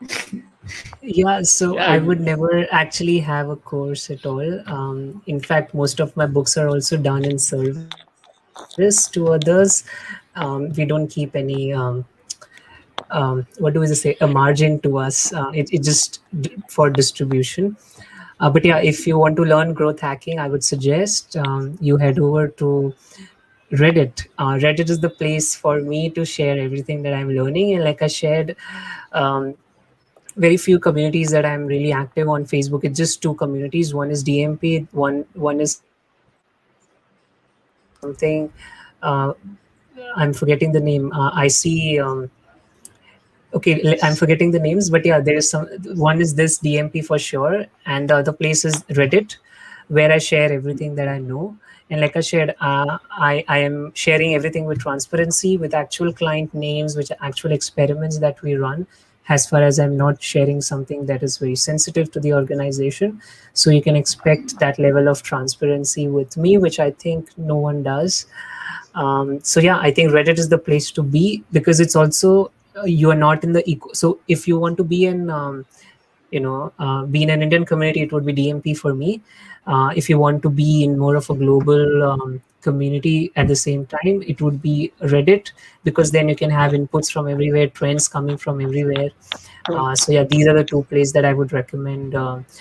course? Yeah, so Yeah, I would never actually have a course at all. In fact, most of my books are also done in service to others. We don't keep any what do we say, a margin to us. It just for distribution. But yeah, if you want to learn growth hacking, I would suggest you head over to Reddit. Reddit is the place for me to share everything that I'm learning. And like I shared, um, very few communities that I'm really active on Facebook. It's just two communities. One is DMP. One is something. Uh, I'm forgetting the name. I see. Okay, I'm forgetting the names, but yeah, there is some. One is this DMP for sure, and the other place is Reddit, where I share everything that I know. And like I shared, I am sharing everything with transparency, with actual client names, with actual experiments that we run. As far as I'm not sharing something that is very sensitive to the organization, so you can expect that level of transparency with me, which I think no one does. So yeah, I think Reddit is the place to be, because it's also you are not in the eco. So if you want to be in be in an Indian community, it would be DMP for me. If you want to be in more of a global community at the same time, it would be Reddit, because then you can have inputs from everywhere, trends coming from everywhere. So yeah, these are the two places that I would recommend.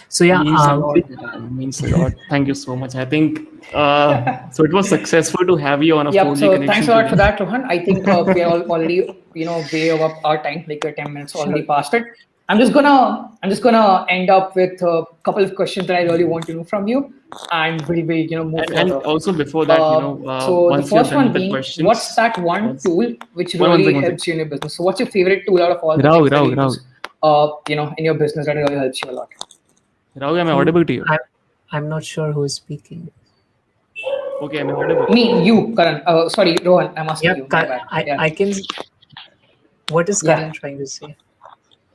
So yeah, means a lot. Means a lot. Thank you so much. I think so. It was successful to have you on a Yeah, 4G so connection thanks a lot today. for that, Rohan. I think we are already, way over our time, like 10 minutes already sure. past it. I'm just gonna end up with a couple of questions that I really want to know from you, and we'll move And further. also before that, So the once you're first done one with the being, what's questions, that one once tool which one really second, one second. helps you in your business? So what's your favorite tool out of all the Rao, things that Rao, you Rao, use, in your business that really helps you a lot? Rao, am I Who? audible to you? I'm not sure who's speaking. Okay, am I audible? You, Karan. Sorry, Rohan. I'm asking Yeah, you. My bad. Yeah. I can. What is Yeah. Karan trying to say?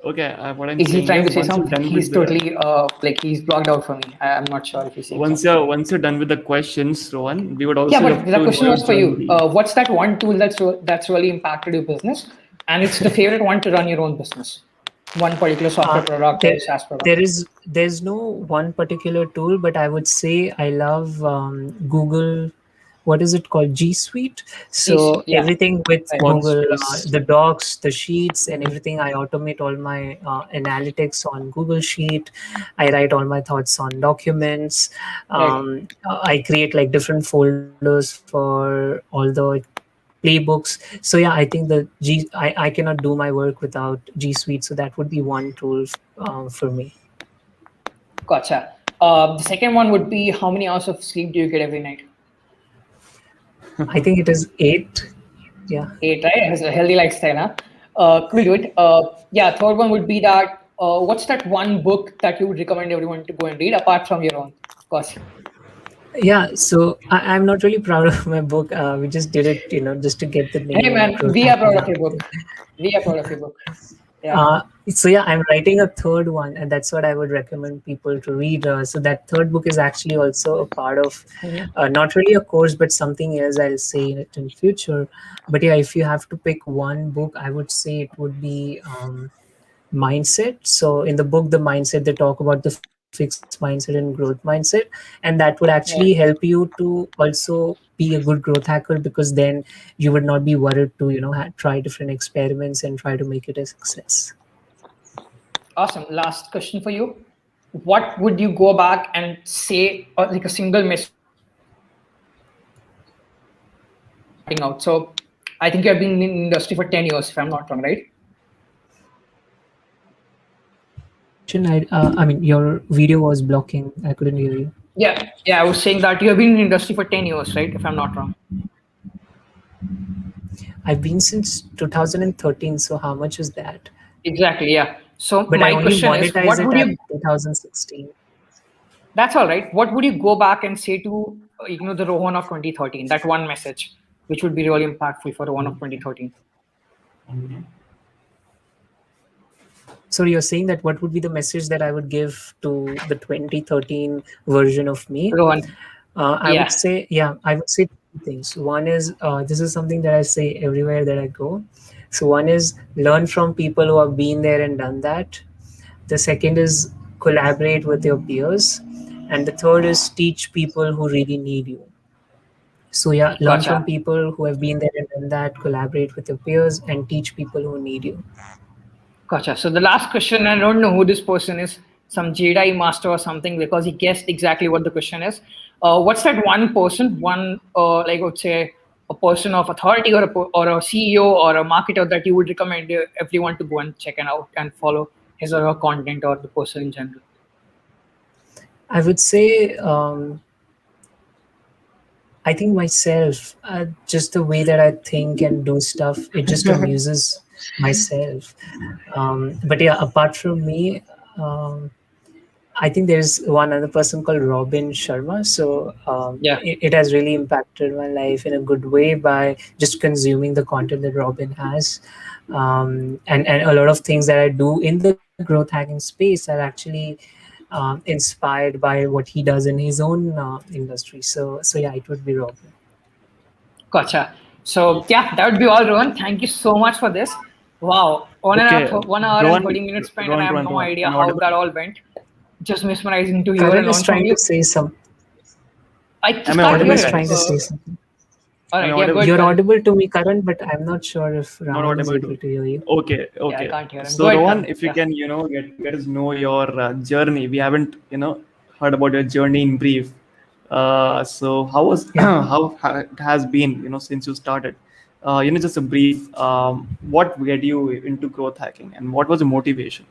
Okay, what I'm Is he saying trying is to say once you're something? done He's with the totally like he's blocked out for me. I'm not sure if he's saying once something. you're done with the questions, Rohan, we would Yeah, also but love the to know question your was for you. journey. What's that one tool that's really impacted your business, and it's the favorite one to run your own business? One particular software Uh, product or there, SaaS product. there's no one particular tool, but I would say I love Google. What is it called? G Suite. So Yeah. everything with Right. Google, Workspace. the docs, the sheets, and everything. I automate all my analytics on Google Sheet. I write all my thoughts on documents. Right. I create like different folders for all the playbooks. So yeah, I think I cannot do my work without G Suite. So that would be one tool for me. Gotcha. The second one would be how many hours of sleep do you get every night? I think it is 8. Yeah. 8, right? It's a healthy lifestyle, huh? Cool, dude. Yeah, third one would be that what's that one book that you would recommend everyone to go and read apart from your own? Of course. Yeah, so I'm not really proud of my book. We just did it, just to get the Hey, name man, growth we are hacking proud of out your book. there. We are proud of your book. Yeah. So yeah, I'm writing a third one, and that's what I would recommend people to read. So that third book is actually also a part of, Mhm. not really a course, but something else I'll say in it in future. But yeah, if you have to pick one book, I would say it would be mindset. So in the book, the mindset, they talk about the fixed mindset and growth mindset, and that would actually Yeah. help you to also be a good growth hacker, because then you would not be worried to try different experiments and try to make it a success. Awesome. Last question for you. What would you go back and say, like a single message to someone starting out? So I think you have been in the industry for 10 years, if I'm not wrong, right? What was the question? I mean, your video was blocking. I couldn't hear you. Yeah. Yeah. I was saying that you have been in the industry for 10 years, right? If I'm not wrong. I've been since 2013. So how much is that? Exactly. Yeah. So But I my only question is, monetize what it would at you, 2016. that's all right. What would you go back and say to, the Rohan of 2013, that one message, which would be really impactful for Rohan of 2013? So you're saying that what would be the message that I would give to the 2013 version of me? Rohan. I would Yeah. say, yeah, I would say two things. One is, this is something that I say everywhere that I go. So one is learn from people who have been there and done that. The second is collaborate with your peers. And the third is teach people who really need you. So yeah, learn from Gotcha. people who have been there and done that, collaborate with your peers, and teach people who need you. Gotcha. So the last question, I don't know who this person is, some Jedi master or something, because he guessed exactly what the question is. What's that one person, like I would say, a person of authority or a CEO or a marketer that you would recommend everyone to go and check it out and follow his or her content or the person in general? I would say, I think myself, just the way that I think and do stuff, it just amuses myself. But yeah, apart from me, um, I think there's one other person called Robin Sharma. So Yeah. it has really impacted my life in a good way by just consuming the content that Robin has. And a lot of things that I do in the growth hacking space are actually inspired by what he does in his own industry. So yeah, it would be Robin. Gotcha. So yeah, that would be all, Rohan. Thank you so much for this. Wow, Okay, 1 hour and Rohan, 30 minutes spent, and I Rohan, have Rohan, no Rohan. idea Am I how audible? that all went. Just mesmerizing to hear and Karan is learn from trying to you. say some. I just Am I can't Karan hear audible, is it. trying to guys? say something. All Am I right, yeah, go audible? ahead, You're Karan. audible to me, Karan, but I'm not sure if Not Rahul is audible able to. to hear you. Okay, Yeah, I okay. can't hear him. Go So ahead, Rohan, Karan. if you Yeah. can, get us know your journey. We haven't, heard about your journey in brief. So how was Yeah. it has been, since you started? Just a brief. What led you into growth hacking, and what was the motivation?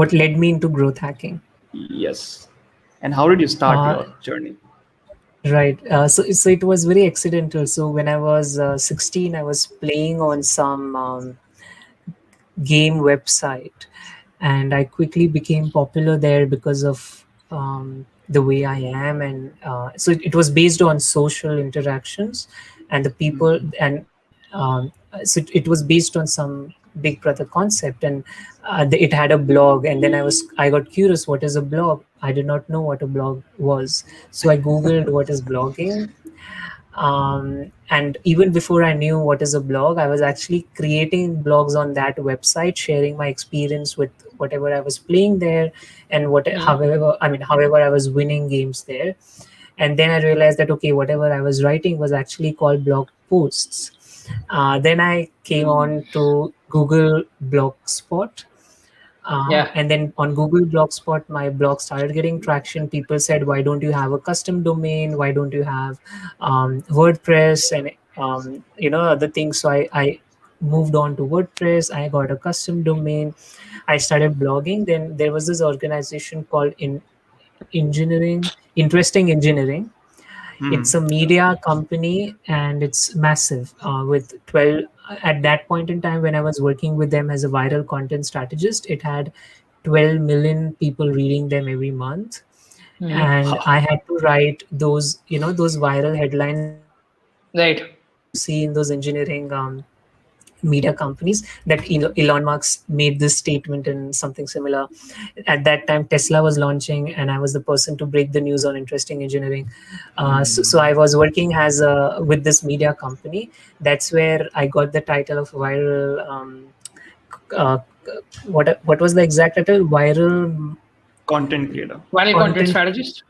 what led me into growth hacking. Yes. And how did you start Uh, your journey? right. So it was very accidental. So when I was 16, I was playing on some game website, and I quickly became popular there because of the way I am, and so it was based on social interactions, and the people, Mhm. and so it was based on some Big Brother concept, and it had a blog, and then I got curious, what is a blog? I did not know what a blog was, so I googled what is blogging. And even before I knew what is a blog, I was actually creating blogs on that website, sharing my experience with whatever I was playing there, and however I was winning games there. And then I realized that okay, whatever I was writing was actually called blog posts. Then I came on to Google Blogspot, Yeah. and then on Google Blogspot, my blog started getting traction. People said, "Why don't you have a custom domain? Why don't you have WordPress and other things?" So I moved on to WordPress. I got a custom domain. I started blogging. Then there was this organization called in engineering, interesting engineering. Hmm. It's a media company, and it's massive, with 12. At that point in time when I was working with them as a viral content strategist, it had 12 million people reading them every month. And I had to write those viral headlines that you see in those Right. engineering media companies, that Elon Musk made this statement and something similar. At that time, Tesla was launching, and I was the person to break the news on interesting engineering. So I was working with this media company. That's where I got the title of viral. Uh, what was the exact title? Content creator. Viral content Content strategist.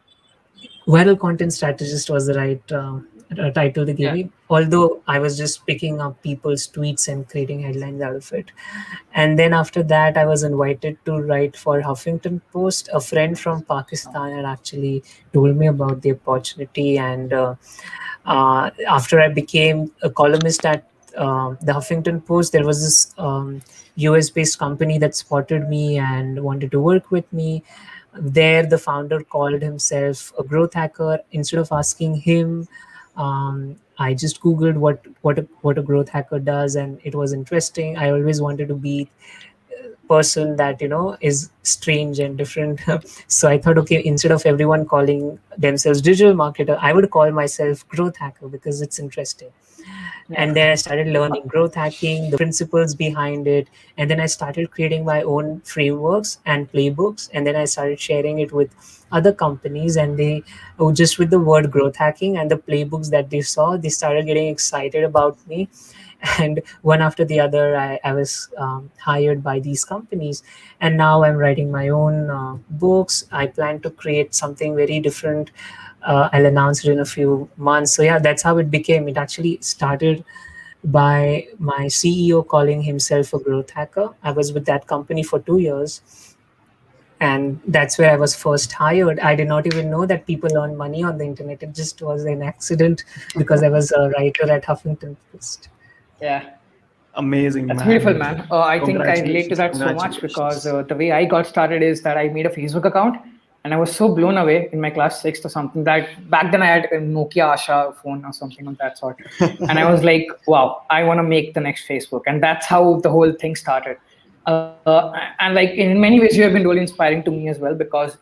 Viral content strategist was the right title they gave Yeah. me. Although I was just picking up people's tweets and creating headlines out of it. And then after that, I was invited to write for Huffington Post. A friend from Pakistan had actually told me about the opportunity, and after I became a columnist at the Huffington Post, there was this US based company that spotted me and wanted to work with me. There, the founder called himself a growth hacker. Instead of asking him, I just googled what a growth hacker does, and it was interesting. I always wanted to be person that is strange and different. So I thought, okay, instead of everyone calling themselves digital marketer, I would call myself growth hacker because it's interesting. Yeah. And then I started learning growth hacking, the principles behind it, and then I started creating my own frameworks and playbooks, and then I started sharing it with other companies, and they just with the word growth hacking and the playbooks that they saw, they started getting excited about me. And one after the other, I was hired by these companies, and now I'm writing my own books. I plan to create something very different. I'll announce it in a few months. So yeah, that's how it became. It actually started by my CEO calling himself a growth hacker. I was with that company for 2 years, and that's where I was first hired. I did not even know that people earn money on the internet. It just was an accident because I was a writer at Huffington Post. Yeah. Amazing, That's beautiful, man. man. I think I relate to Congratulations. that so much because Congratulations. the way I got started is that I made a Facebook account, and I was so blown away in my class sixth or something that back then I had a Nokia Asha phone or something of that sort. And I was like, wow, I want to make the next Facebook. And that's how the whole thing started. And like in many ways, you have been really inspiring to me as well because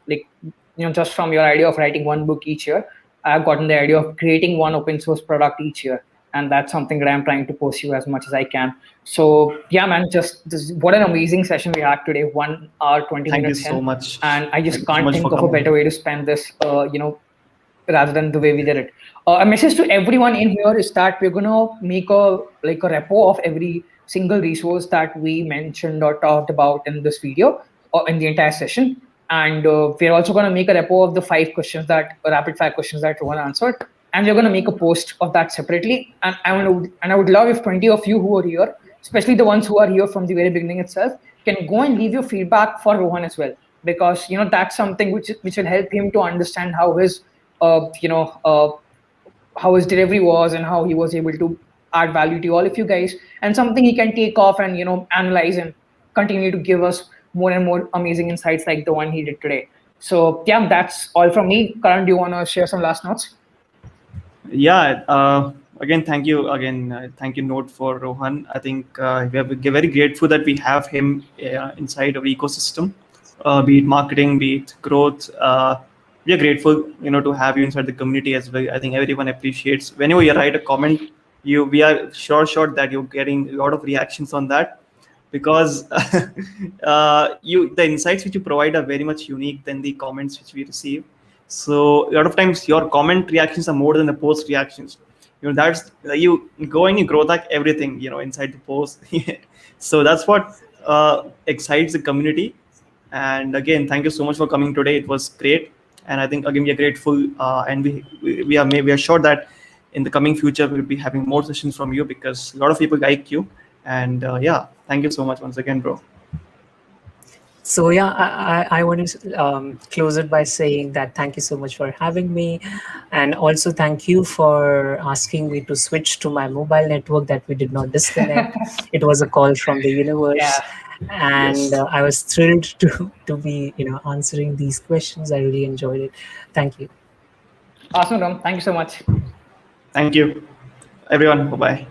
just from your idea of writing one book each year, I've gotten the idea of creating one open source product each year, and that's something that I'm trying to pursue as much as I can. So yeah, man, just this, what an amazing session we had today. 1 hour, 20 minutes Thank you in, so much. and I just Thank you can't so much think for of a better coming. way to spend this. Rather than the way we did it. A message to everyone in here is that we're gonna make a repo of every single resource that we mentioned or talked about in this video or in the entire session. And we're also gonna make a repo of the rapid fire questions that Rohan answered. And we're gonna make a post of that separately. And I would love if 20 of you who are here, especially the ones who are here from the very beginning itself, can go and leave your feedback for Rohan as well, because that's something which will help him to understand you know uh, how his delivery was and how he was able to add value to all of you guys, and something he can take off and analyze and continue to give us more and more amazing insights like the one he did today. So yeah, that's all from me. Karan, do you want to share some last notes? Yeah. Again, thank you. Again, thank you, note for Rohan. I think we're very grateful that we have him inside our ecosystem, be it marketing, be it growth. We are grateful, to have you inside the community as well. I think everyone appreciates whenever you write a comment. We are sure that you're getting a lot of reactions on that, because the insights which you provide are very much unique than the comments which we receive. So a lot of times your comment reactions are more than the post reactions. That's you go and you grow like everything, inside the post. So that's what excites the community. And again, thank you so much for coming today. It was great, and I think again we are grateful, and we are sure that in the coming future we'll be having more sessions from you, because a lot of people like you. And yeah, thank you so much once again, bro. So yeah, I want to close it by saying that thank you so much for having me, and also thank you for asking me to switch to my mobile network that we did not disconnect. It was a call from the universe, Yeah. and Yes. I was thrilled to be answering these questions. I really enjoyed it. Thank you. Awesome, Ram. Thank you so much. Thank you, everyone. Bye bye.